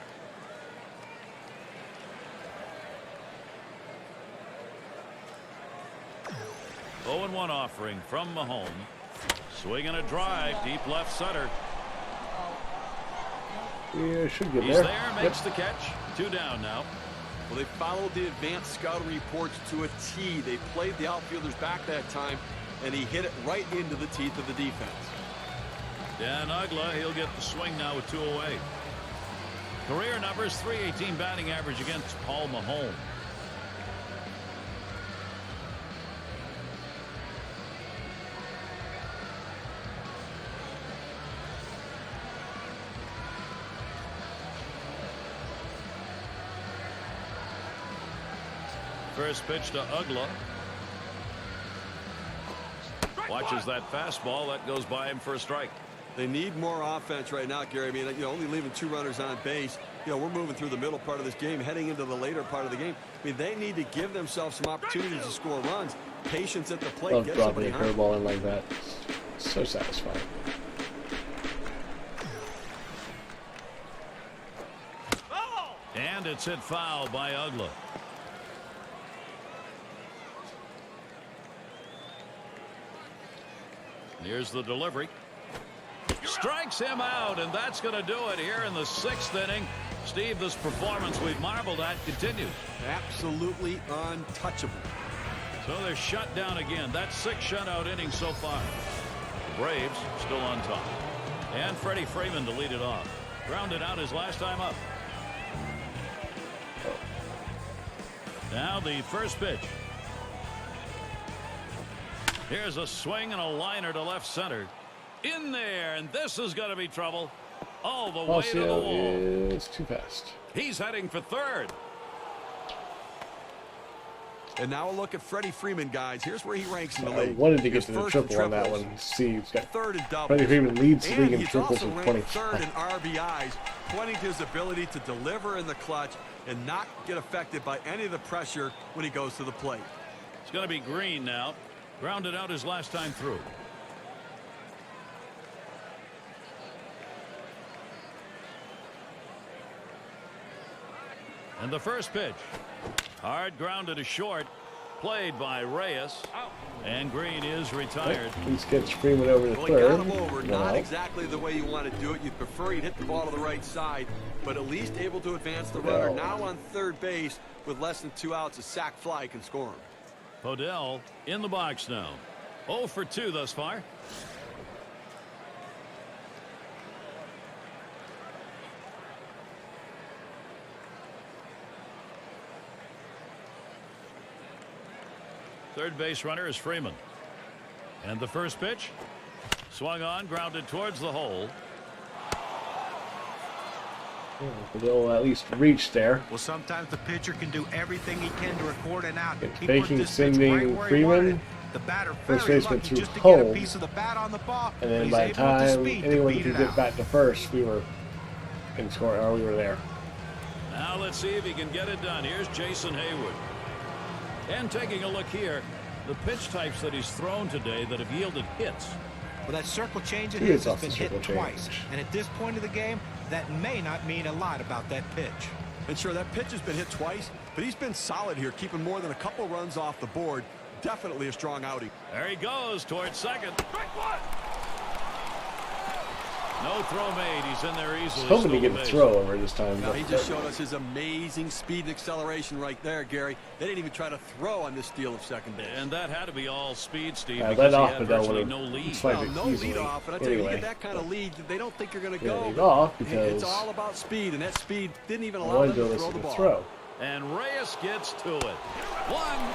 Oh, 0-1 offering from Mahone. Swing and a drive, deep left center. Yeah, should get He's there. there, makes the catch. 2 down now. Well, they followed the advanced scouting reports to a T. They played the outfielders back that time, and he hit it right into the teeth of the defense. Dan Ugla, he'll get the swing now with 2 away. Career numbers, .318 batting average against Paul Mahone. First pitch to Ugla. Watches that fastball. That goes by him for a strike. They need more offense right now, Gary. I mean, only leaving 2 runners on base. We're moving through the middle part of this game, heading into the later part of the game. I mean, they need to give themselves some opportunities to score runs. Patience at the plate. Love Get dropping a somebody curveball in like that. So satisfying. And it's hit foul by Ugla. Here's the delivery. Strikes him out, and that's going to do it here in the 6th inning. Steve, this performance we've marveled at continues. Absolutely untouchable. So they're shut down again. That's 6 shutout innings so far. The Braves still on top. And Freddie Freeman to lead it off. Grounded out his last time up. Now the first pitch. Here's a swing and a liner to left center. In there, and this is going to be trouble. All the way to the wall. It's too fast. He's heading for third. And now a look at Freddie Freeman, guys. Here's where he ranks in the I league. wanted to get His to the first in triple on that triples, one. See, he's got third in doubles. Freddie Freeman leads the And league in he's triples also with ranked 25. third in RBIs, pointing to his ability to deliver in the clutch and not get affected by any of the pressure when he goes to the plate. It's going to be Green now. Grounded out his last time through. And the first pitch. Hard grounded to short. Played by Reyes. And Green is retired. He's gets Freeman over to Well, he third. got him over. One Not out. exactly the way you want to do it. You'd prefer he'd hit the ball to the right side, but at least able to advance the runner. No. Now on third base with less than 2 outs, a sac fly can score him. Podell in the box now. 0 for 2 thus far. Third base runner is Freeman. And the first pitch. Swung on, grounded towards the hole. They'll at least reach there. Well, sometimes the pitcher can do everything he can to record an out. It's He faking, put this pitch sending right where he Freeman. wanted it. The batter First very baseman lucky through just to get a home. piece of the bat on the ball. And but then he's by the able with the time speed to anyone beat could it get out. back to first, we were in score, or we were there. Now let's see if he can get it done. Here's Jason Hayward. And taking a look here, the pitch types that he's thrown today that have yielded hits. Well, that circle change of He his is has off the been hit circle twice. change. And at this point of the game, that may not mean a lot about that pitch. And sure, that pitch has been hit twice, but he's been solid here, keeping more than a couple runs off the board. Definitely a strong outing. There he goes towards second. No throw made. He's in there easily. Hoping to Stole get the a base. throw over this time. Now, but he just showed us his amazing speed and acceleration right there, Gary. They didn't even try to throw on this steal of second base. And that had to be all speed, Steve, I because let he off, had but that virtually would no have lead. slid Well, it no easily. lead off, and I tell you, you Anyway, get that kind of lead, they don't think you're going to yeah, go. lead off It's because all about speed, and that speed didn't even I allow wanted them to to throw listen the to ball. throw. And Reyes gets to it. One.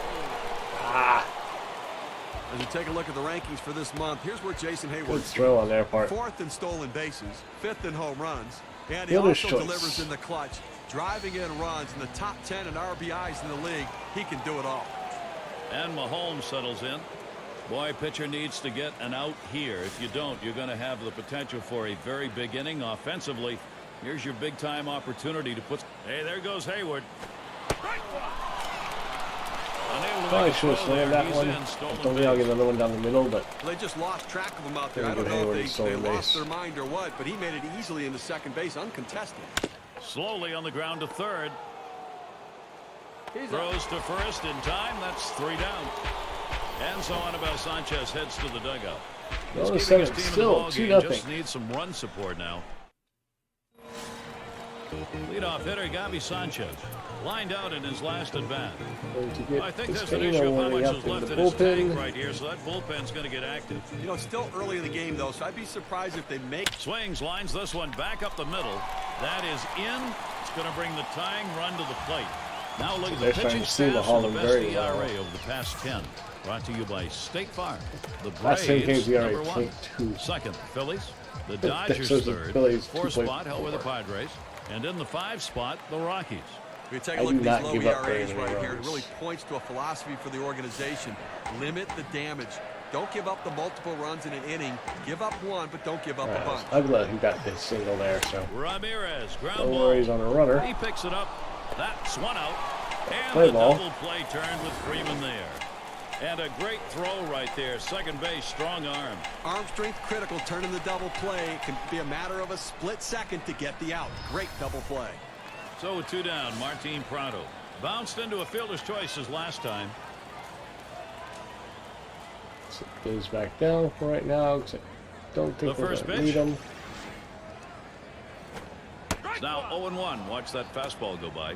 As you take a look at the rankings for this month, here's where Jason Good Hayward's throw on their part. 4th in stolen bases, 5th in home runs, and he Fielder's also choice. delivers in the clutch, driving in runs in the top 10 in RBIs in the league. He can do it all. And Mahomes settles in. Boy, pitcher needs to get an out here. If you don't, you're going to have the potential for a very big inning offensively. Here's your big-time opportunity to put... Hey, there goes Hayward. Unable to Probably make a should have throw slammed there. that He's one. in, stolen Don't think I'll base. get another one down the middle, but They just lost track of him out there. Very I don't good know Hayward if at they stolen lost base. their mind or what, but he made it easily into second base, uncontested. Slowly on the ground to third. Throws to first in time. That's 3 down. And so Anibal Sanchez heads to the dugout. well, He's the keeping his second team in the still ballgame. 2-0. Just needs some run support now. Leadoff hitter Gabi Sanchez lined out in his last at bat. Going to get I think this there's an Kano issue of how warming much up is in left the in his tank bullpen. right here, so that bullpen's going to get active. You know, it's still early in the game, though, so I'd be surprised if they make... Swings, lines this one back up the middle. That is in. It's going to bring the tying run to the plate. Now look at the They're trying pitching to steal the stats and the Holland best very ERA well. over the past 10. Brought to you by State Farm. The Last 10 games, Braves, ERA number 1. 0.2. Second, the Phillies. The So Dodgers, the third. Phillies, 4th spot held with the 2.4. Padres. And in the 5 spot, the Rockies. We take I a look do at not these give low up very ERAs many right here. It runs. really points to a philosophy for the organization. Limit the damage. Don't give up the multiple runs in an inning. Give up one, but don't give up a bunch. I'm glad he got this single there, so Ramirez, ground no ball. worries on a runner. He picks it up. That's one out. And Play the ball. double play turned with Freeman there. And a great throw right there. Second base, strong arm. Arm strength critical. Turning the double play. It can be a matter of a split second to get the out. Great double play. So with 2 down, Martin Prado bounced into a fielder's choice his last time. So it goes back down for right now. Except Don't think The we're first going to pitch. need him. It's now 0-1. Watch that fastball go by.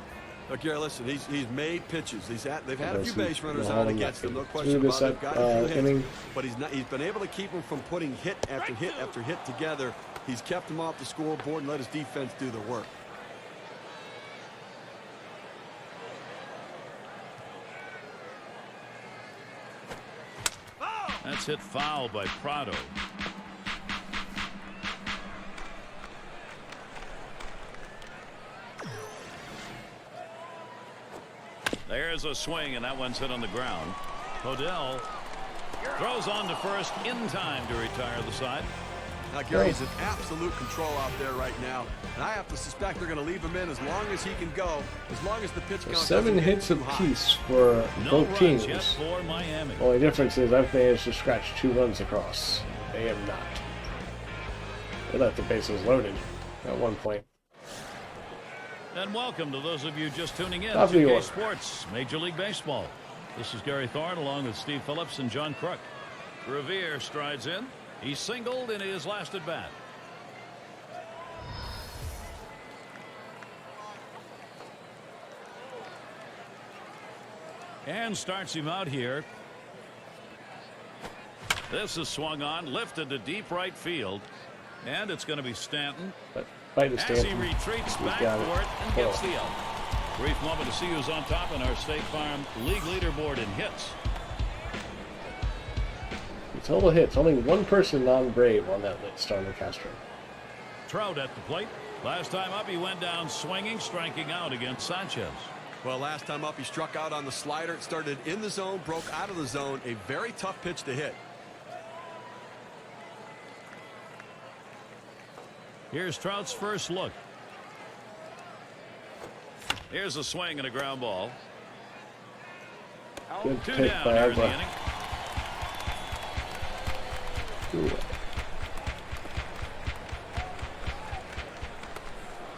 Look, Gary, listen, he's made pitches. They've had a few Yes, base runners no on holding against that him. No thing. question Through about this, it. They've got a few inning. hits, but he's been able to keep him from putting hit after hit after hit together. He's kept him off the scoreboard and let his defense do the work. That's hit foul by Prado. There's a swing, and that one's hit on the ground. Hodel throws on to first in time to retire the side. Now, Gary, he's in absolute control out there right now, and I have to suspect they're going to leave him in as long as he can go, as long as the pitch count 7 doesn't get hits too high. apiece for No both runs teams. yet for Miami. Only difference is I've managed to scratch 2 runs across. They have not. They left the bases loaded at one point. And welcome to those of you just tuning in Top of the to K order. Sports Major League Baseball. This is Gary Thorne along with Steve Phillips and John Crook. Revere strides in. He singled in his last at bat. And starts him out here. This is swung on, lifted to deep right field. And it's going to be Stanton. But fight is As he Stanton. retreats He's back got it. for it and gets Oh. the out. Brief moment to see who's on top in our State Farm League leaderboard in hits. Total hits. Only one person non-brave on that list, Starman Castro. Trout at the plate. Last time up, he went down swinging, striking out against Sanchez. Well, last time up, he struck out on the slider. It started in the zone, broke out of the zone. A very tough pitch to hit. Here's Trout's first look. Here's a swing and a ground ball. Good 2 pick down by here in the Agua. inning. Ooh.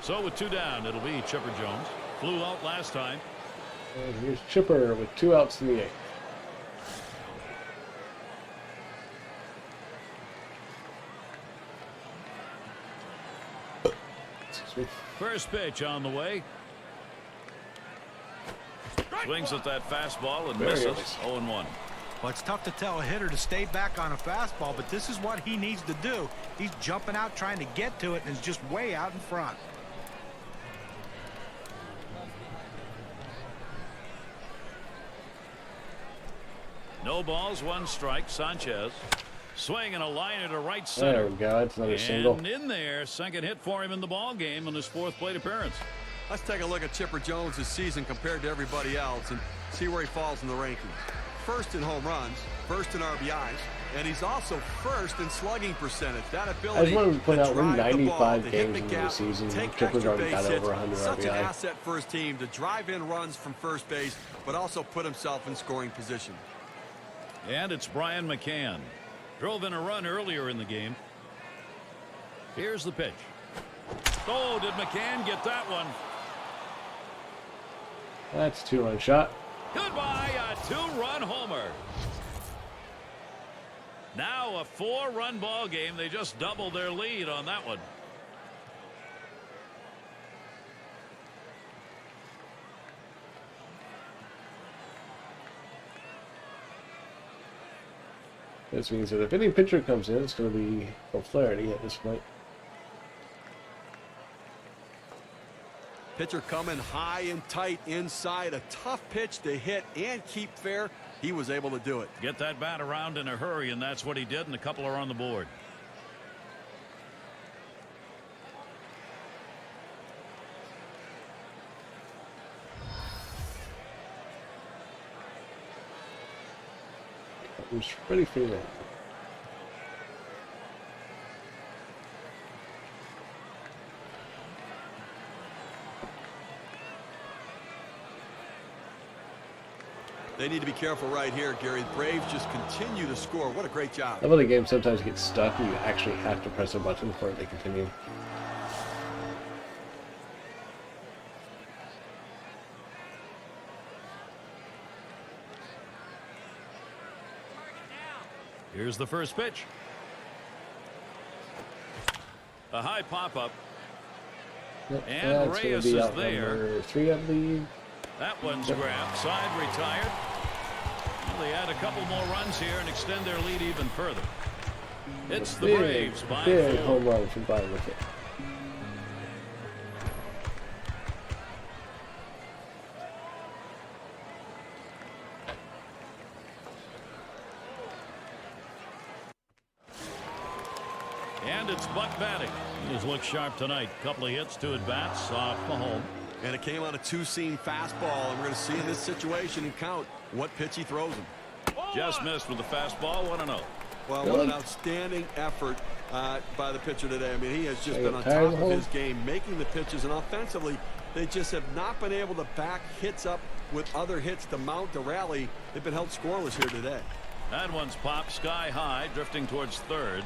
So with 2 down, it'll be Chipper Jones. Flew out last time. And here's Chipper with 2 outs in the 8th. Excuse me. First pitch on the way. Swings at that fastball and Very misses. nice. 0-1. Well, it's tough to tell a hitter to stay back on a fastball, but this is what he needs to do. He's jumping out trying to get to it and is just way out in front. No balls, 1 strike. Sanchez. Swing and a liner to right There center. we go. That's another single. And in there, second hit for him in the ball game in his 4th plate appearance. Let's take a look at Chipper Jones this season compared to everybody else and see where he falls in the rankings. First in home runs, first in RBIs, and he's also first in slugging percentage. That I ability just wanted to point out we're drive the ball, 95 to hit games the into the gap, season. take Chipper's extra already got base hits. over 100 Such an RBI. asset for his team to drive in runs from first base, but also put himself in scoring position. And it's Brian McCann. Drove in a run earlier in the game. Here's the pitch. Oh, did McCann get that one? That's a 2-run shot. Goodbye, a 2-run homer. Now a 4-run ball game. They just doubled their lead on that one. This means that if any pitcher comes in, it's going to be O'Flaherty at this point. Pitcher coming high and tight inside. A tough pitch to hit and keep fair. He was able to do it. Get that bat around in a hurry, and that's what he did, and a couple are on the board. It was Freddie Freeman. They need to be careful right here, Gary. The Braves just continue to score. What a great job. Some of the games sometimes get stuck. You actually have to press a button for it to continue. Here's the first pitch. A high pop-up. Yep, And that's gonna Reyes be is out there. number 3, I believe. That one's grabbed. Side retired. Well, they add a couple more runs here and extend their lead even further. It's the Braves by big 4. home run from Brian McCann. And it's Buck batting. He's looked sharp tonight. Couple of hits, 2 at-bats off the home. And it came on a 2-seam fastball, and we're going to see in this situation and count what pitch he throws him. Just missed with the fastball. 1-0. Well, what an outstanding effort by the pitcher today. I mean, he has just been on tired top of of his game, making the pitches, and offensively, they just have not been able to back hits up with other hits to mount the rally. They've been held scoreless here today. That one's popped sky high, drifting towards third.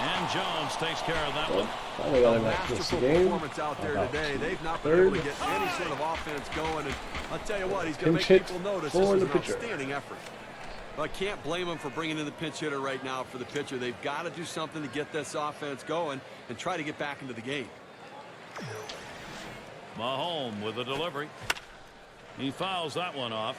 And Jones takes care of that one. Finally got A him back to this masterful game. performance out there today. They've not been third. able to get any sort of offense going, and I'll tell you what, he's going to make Pinch hit people notice for this is the an pitcher. outstanding effort. I can't blame him for bringing in the pinch hitter right now for the pitcher. They've got to do something to get this offense going and try to get back into the game. Mahone with a delivery. He fouls that one off.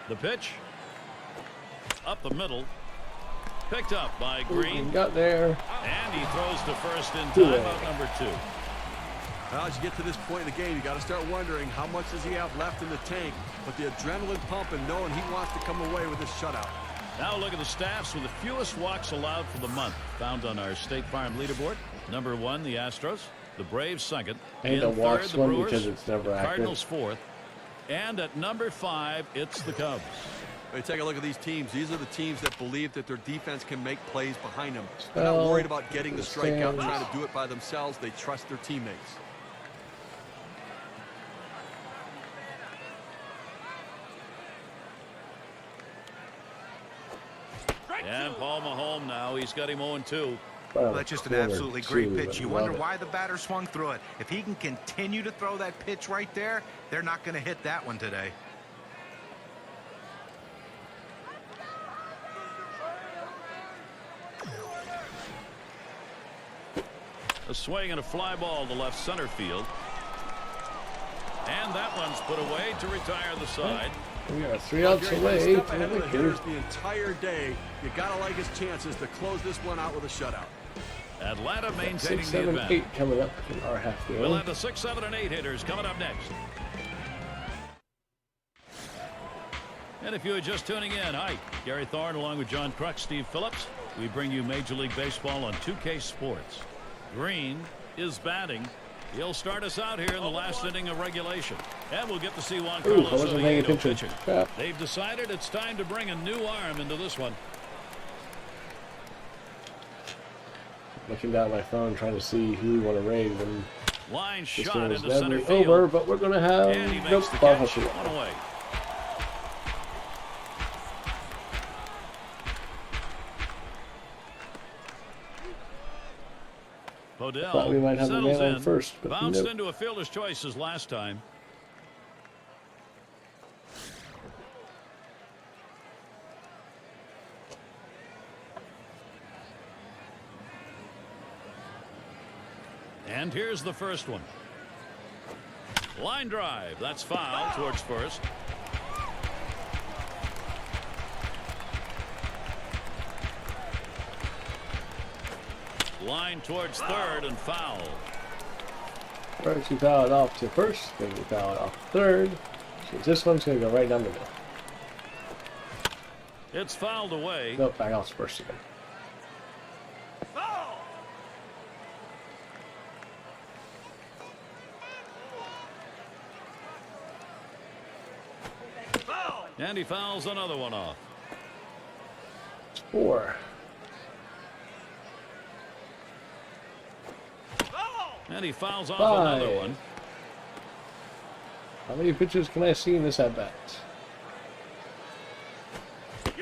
The pitch. Up the middle. Picked up by Green. Got there. And he throws to first in Two time away. out number 2. Well, as you get to this point in the game, you got to start wondering how much does he have left in the tank. But the adrenaline pumping, knowing he wants to come away with this shutout. Now look at the stats with the fewest walks allowed for the month. Found on our State Farm leaderboard. Number 1, the Astros. The Braves second. And in the walks third, the one Brewers. because it's never The accurate. Cardinals fourth. And at number 5, it's the Cubs. Hey, take a look at these teams. These are the teams that believe that their defense can make plays behind them. They're not Well, worried about getting the strikeout and stands. trying to do it by themselves. They trust their teammates. And Paul Mahone now. He's got him 0-2. Well, that's just an absolutely great pitch. You wonder why the batter swung through it. If he can continue to throw that pitch right there, they're not going to hit that one today. A swing and a fly ball to left center field. And that one's put away to retire the side. We are 3 outs Gary, away. step ahead of the Victory. hitters the entire day. You got to like his chances to close this one out with a shutout. Atlanta maintaining 6, the 7, advantage. 8 coming up in our half game. We'll have the 6, 7, and 8 hitters coming up next. And if you are just tuning in, hi, Gary Thorne along with John Kruk, Steve Phillips. We bring you Major League Baseball on 2K Sports. Green is batting. He'll start us out here in the last inning of regulation. And we'll get to see Juan Ooh, I Carlos wasn't paying Oviedo attention. pitching. Crap. They've decided it's time to bring a new arm into this one. Looking down at my phone trying to see who we want to raise, and Line this shot game is into center definitely field. over, but we're going to have And he nope, makes the ball catch. hustle. One away. Thought we Podell might have a settles man on in, first, but bounced nope. into a fielder's choices last time. And here's the first one. Line drive. That's foul towards first. Line towards third and foul. First, we foul it off to first, then we foul it off to third. So this one's going to go right down the middle. It's fouled away. Nope, back off to first again. And he fouls another one off. 4. And he fouls off 5. another one. How many pitches can I see in this at bat?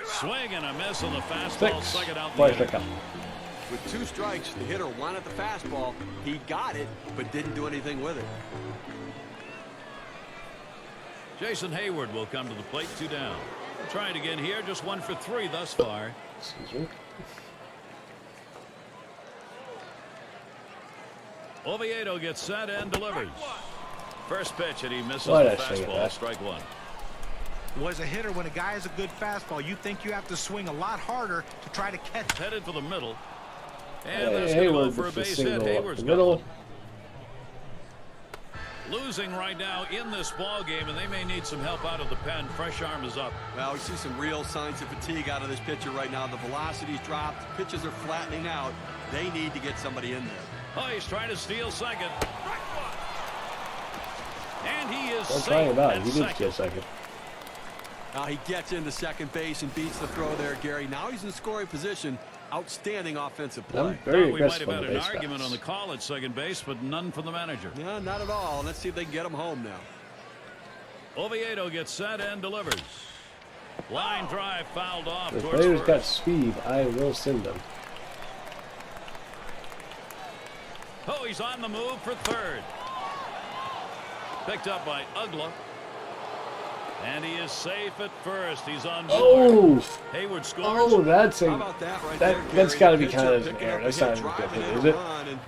Swing and a miss on the fastball. 6. Second out the Boy, inning. strikeout. With 2 strikes, the hitter wanted the fastball. He got it, but didn't do anything with it. Jason Hayward will come to the plate, 2 down. Trying again here, just 1 for 3 thus far. Excuse me. Oviedo gets set and delivers. First pitch, and he misses Why the did I say fastball. that? Strike 1. Well, as a hitter, when a guy has a good fastball, you think you have to swing a lot harder to try to catch it. Headed for the middle. And Hey, that's going to go Hayward for a with the base single hit. up Hayward's the got middle. one. Losing right now in this ball game, and they may need some help out of the pen. Fresh arm is up. Well, we see some real signs of fatigue out of this pitcher right now. The velocity's dropped. Pitches are flattening out. They need to get somebody in there. Oh, he's trying to steal second. And he is Don't safe try about it. at He did second. steal second. Now he gets into second base and beats the throw there, Gary. Now he's in scoring position. Outstanding offensive play. I'm very Thought we might aggressive have on had the an base argument paths. on the call at second base, but none from the manager. Yeah, not at all. Let's see if they can get him home now. Oviedo gets set and delivers. Line drive fouled off If towards players first. got speed, I will send them. Oh, he's on the move for third. Picked up by Ugla. And he is safe at first. He's on board. Oh! Hayward scores. Oh, that's How a... about that right that- there, that's Gary? gotta The be kinda pitcher an picking error. up That's the not hit, even a good driving hit, in is a it? run, and,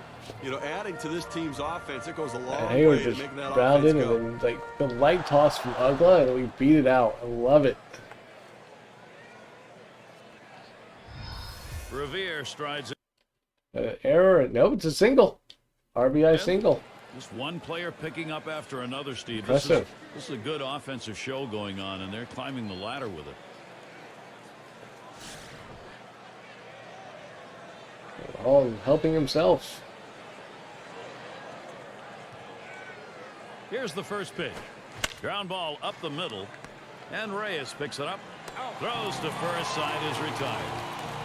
you know, adding to this team's offense, it goes a long Hayward way to just making that ground offense in go. and then like the light toss from Ugla and we beat it out. I love it. Revere strides in. Error. Nope, it's a single. RBI single. Just one player picking up after another, Steve. Impressive. This is a good offensive show going on, and they're climbing the ladder with it. All helping himself. Here's the first pitch. Ground ball up the middle, and Reyes picks it up. Throws to first, side is retired.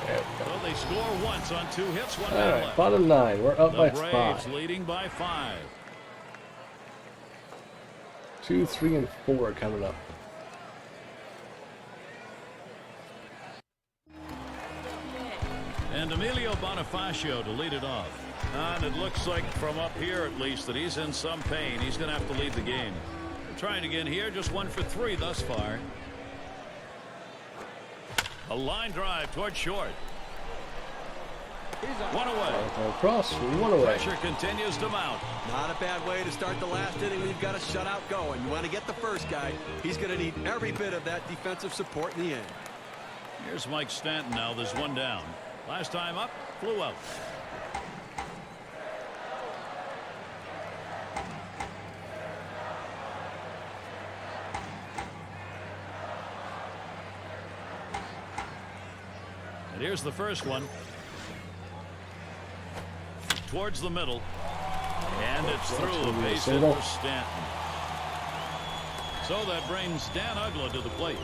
There we go. Well, they score once on 2 hits, 1 All man right, left. bottom 9. We're up The by Braves 5. leading by 5. 2, 3, and 4 coming up. And Emilio Bonifacio to lead it off. And it looks like from up here at least that he's in some pain. He's going to have to lead the game. Trying again here, just 1 for 3 thus far. A line drive toward short. 1 away. Across, 1 away. Pressure continues to mount. Not a bad way to start the last inning. We've got a shutout going. You want to get the first guy. He's going to need every bit of that defensive support in the end. Here's Mike Stanton now. There's 1 down. Last time up, flew out. And here's the first one. Towards the middle. And it's through a base hit for Stanton. So that brings Dan Ugla to the plate.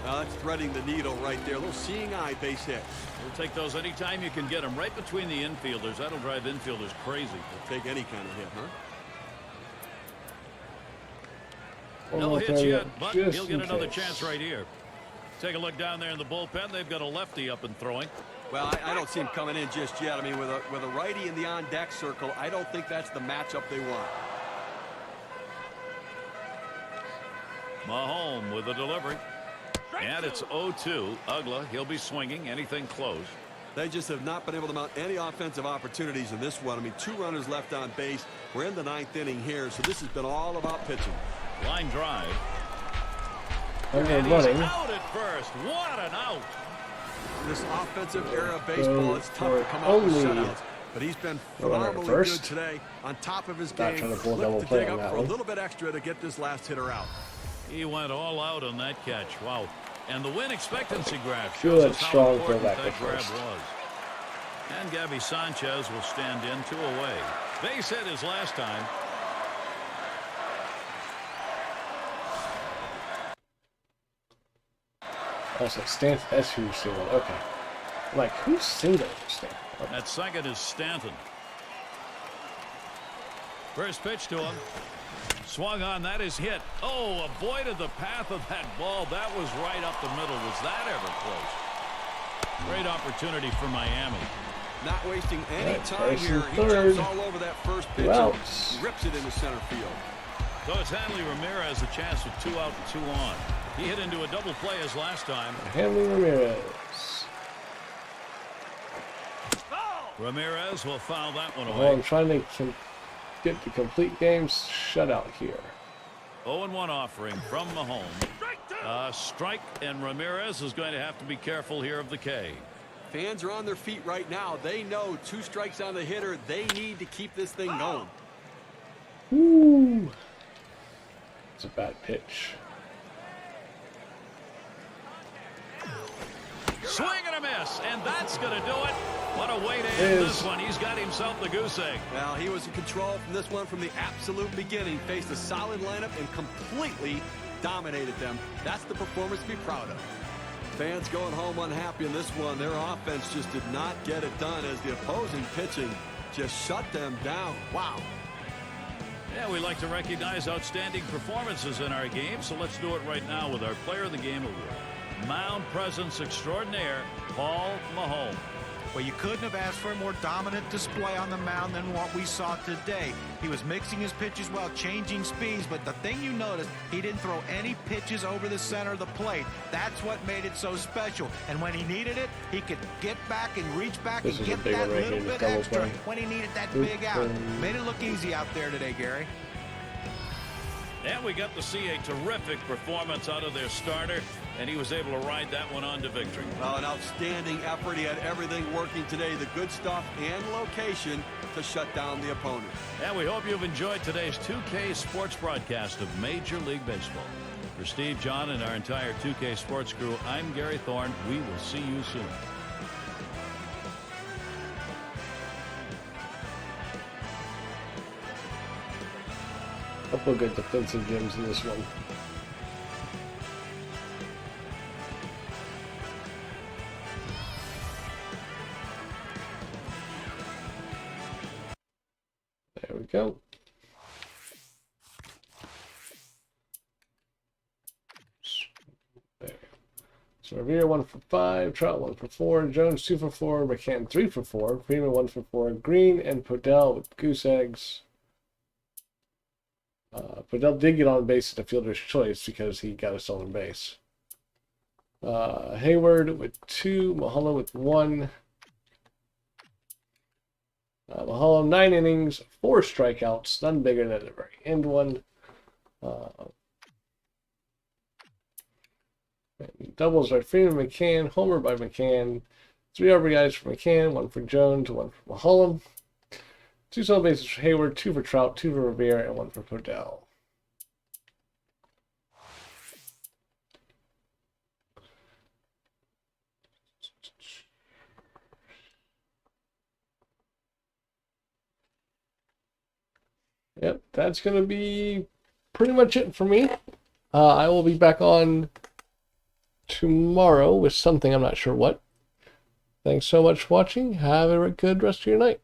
That's threading the needle right there. A little seeing eye base hit. We'll take those anytime you can get them. Right between the infielders. That'll drive infielders crazy. We'll take any kind of hit, huh? No hits yet, but Just he'll get in another case. chance right here. Take a look down there in the bullpen. They've got a lefty up and throwing. Well, I don't see him coming in just yet. I mean, with a righty in the on-deck circle, I don't think that's the matchup they want. Mahone with a delivery. And it's 0-2. Ugla, he'll be swinging. Anything close. They just have not been able to mount any offensive opportunities in this one. I mean, 2 runners left on base. We're in the 9th inning here, so this has been all about pitching. Line drive. And And we're he's running. out at first. What an out. This offensive era of baseball, it's tough to come up with only shutouts. But he's been phenomenally first. good today. On top of his Not game, trying to pull a looked double to play dig on up that for a one. little bit extra to get this last hitter out. He went all out on that catch. Wow. And the win expectancy graph Good, shows us how strong important throwback that at grab first. was. And Gabby Sanchez will stand in 2 away. Base hit his last time. Also, Stanton, that's who's single. Okay. I'm like, who's single? Stanton. Okay. At second is Stanton. First pitch to him. Swung on. That is hit. Oh, avoided the path of that ball. That was right up the middle. Was that ever close? Great opportunity for Miami. Not wasting any Right, time first here. and He third. jumps all over that first pitch Two and outs. rips it into center field. So it's Hanley Ramirez a chance with 2 out and 2 on. He hit into a double play as last time. Hanley Ramirez. Ramirez will foul that one Well, away. I'm trying to get the complete game shutout here. 0-1 offering from Mahomes. Strike, and Ramirez is going to have to be careful here of the K. Fans are on their feet right now. They know 2 strikes on the hitter. They need to keep this thing going. Woo! It's a bad pitch. Swing and a miss, and that's going to do it. What a way to It end is. this one. He's got himself the goose egg. Well, he was in control from this one from the absolute beginning. Faced a solid lineup and completely dominated them. That's the performance to be proud of. Fans going home unhappy in this one. Their offense just did not get it done as the opposing pitching just shut them down. Wow. Yeah, we like to recognize outstanding performances in our game, so let's do it right now with our Player of the Game award. Mound presence extraordinaire, Paul Mahomes. Well, you couldn't have asked for a more dominant display on the mound than what we saw today. He was mixing his pitches well, changing speeds, but the thing you noticed, he didn't throw any pitches over the center of the plate. That's what made it so special. And when he needed it, he could get back and reach back This and is a get big that one right little here, bit double extra play. when he needed that big out. Made it look easy out there today, Gary. And we got to see a terrific performance out of their starter, and he was able to ride that one on to victory. Well, an outstanding effort. He had everything working today, the good stuff and location to shut down the opponent. And we hope you've enjoyed today's 2K Sports broadcast of Major League Baseball. For Steve, John, and our entire 2K Sports crew, I'm Gary Thorne. We will see you soon. Couple of good defensive gems in this one. There we go. There. So Revere 1 for 5, Trout 1 for 4, Jones 2 for 4, McCann 3 for 4, Freeman 1 for 4, Green and Podell with goose eggs. Podell did get on base at the fielder's choice because he got a stolen base. Hayward with 2, Mahalo with 1. Mahalo 9 innings, 4 strikeouts, none bigger than the very end one. Doubles by Freeman, McCann, homer by McCann, 3 RBIs for McCann, 1 for Jones, 1 for Mahalo. 2 stolen bases for Hayward, 2 for Trout, 2 for Revere, and 1 for Podell. Yep, that's going to be pretty much it for me. I will be back on tomorrow with something, I'm not sure what. Thanks so much for watching. Have a good rest of your night.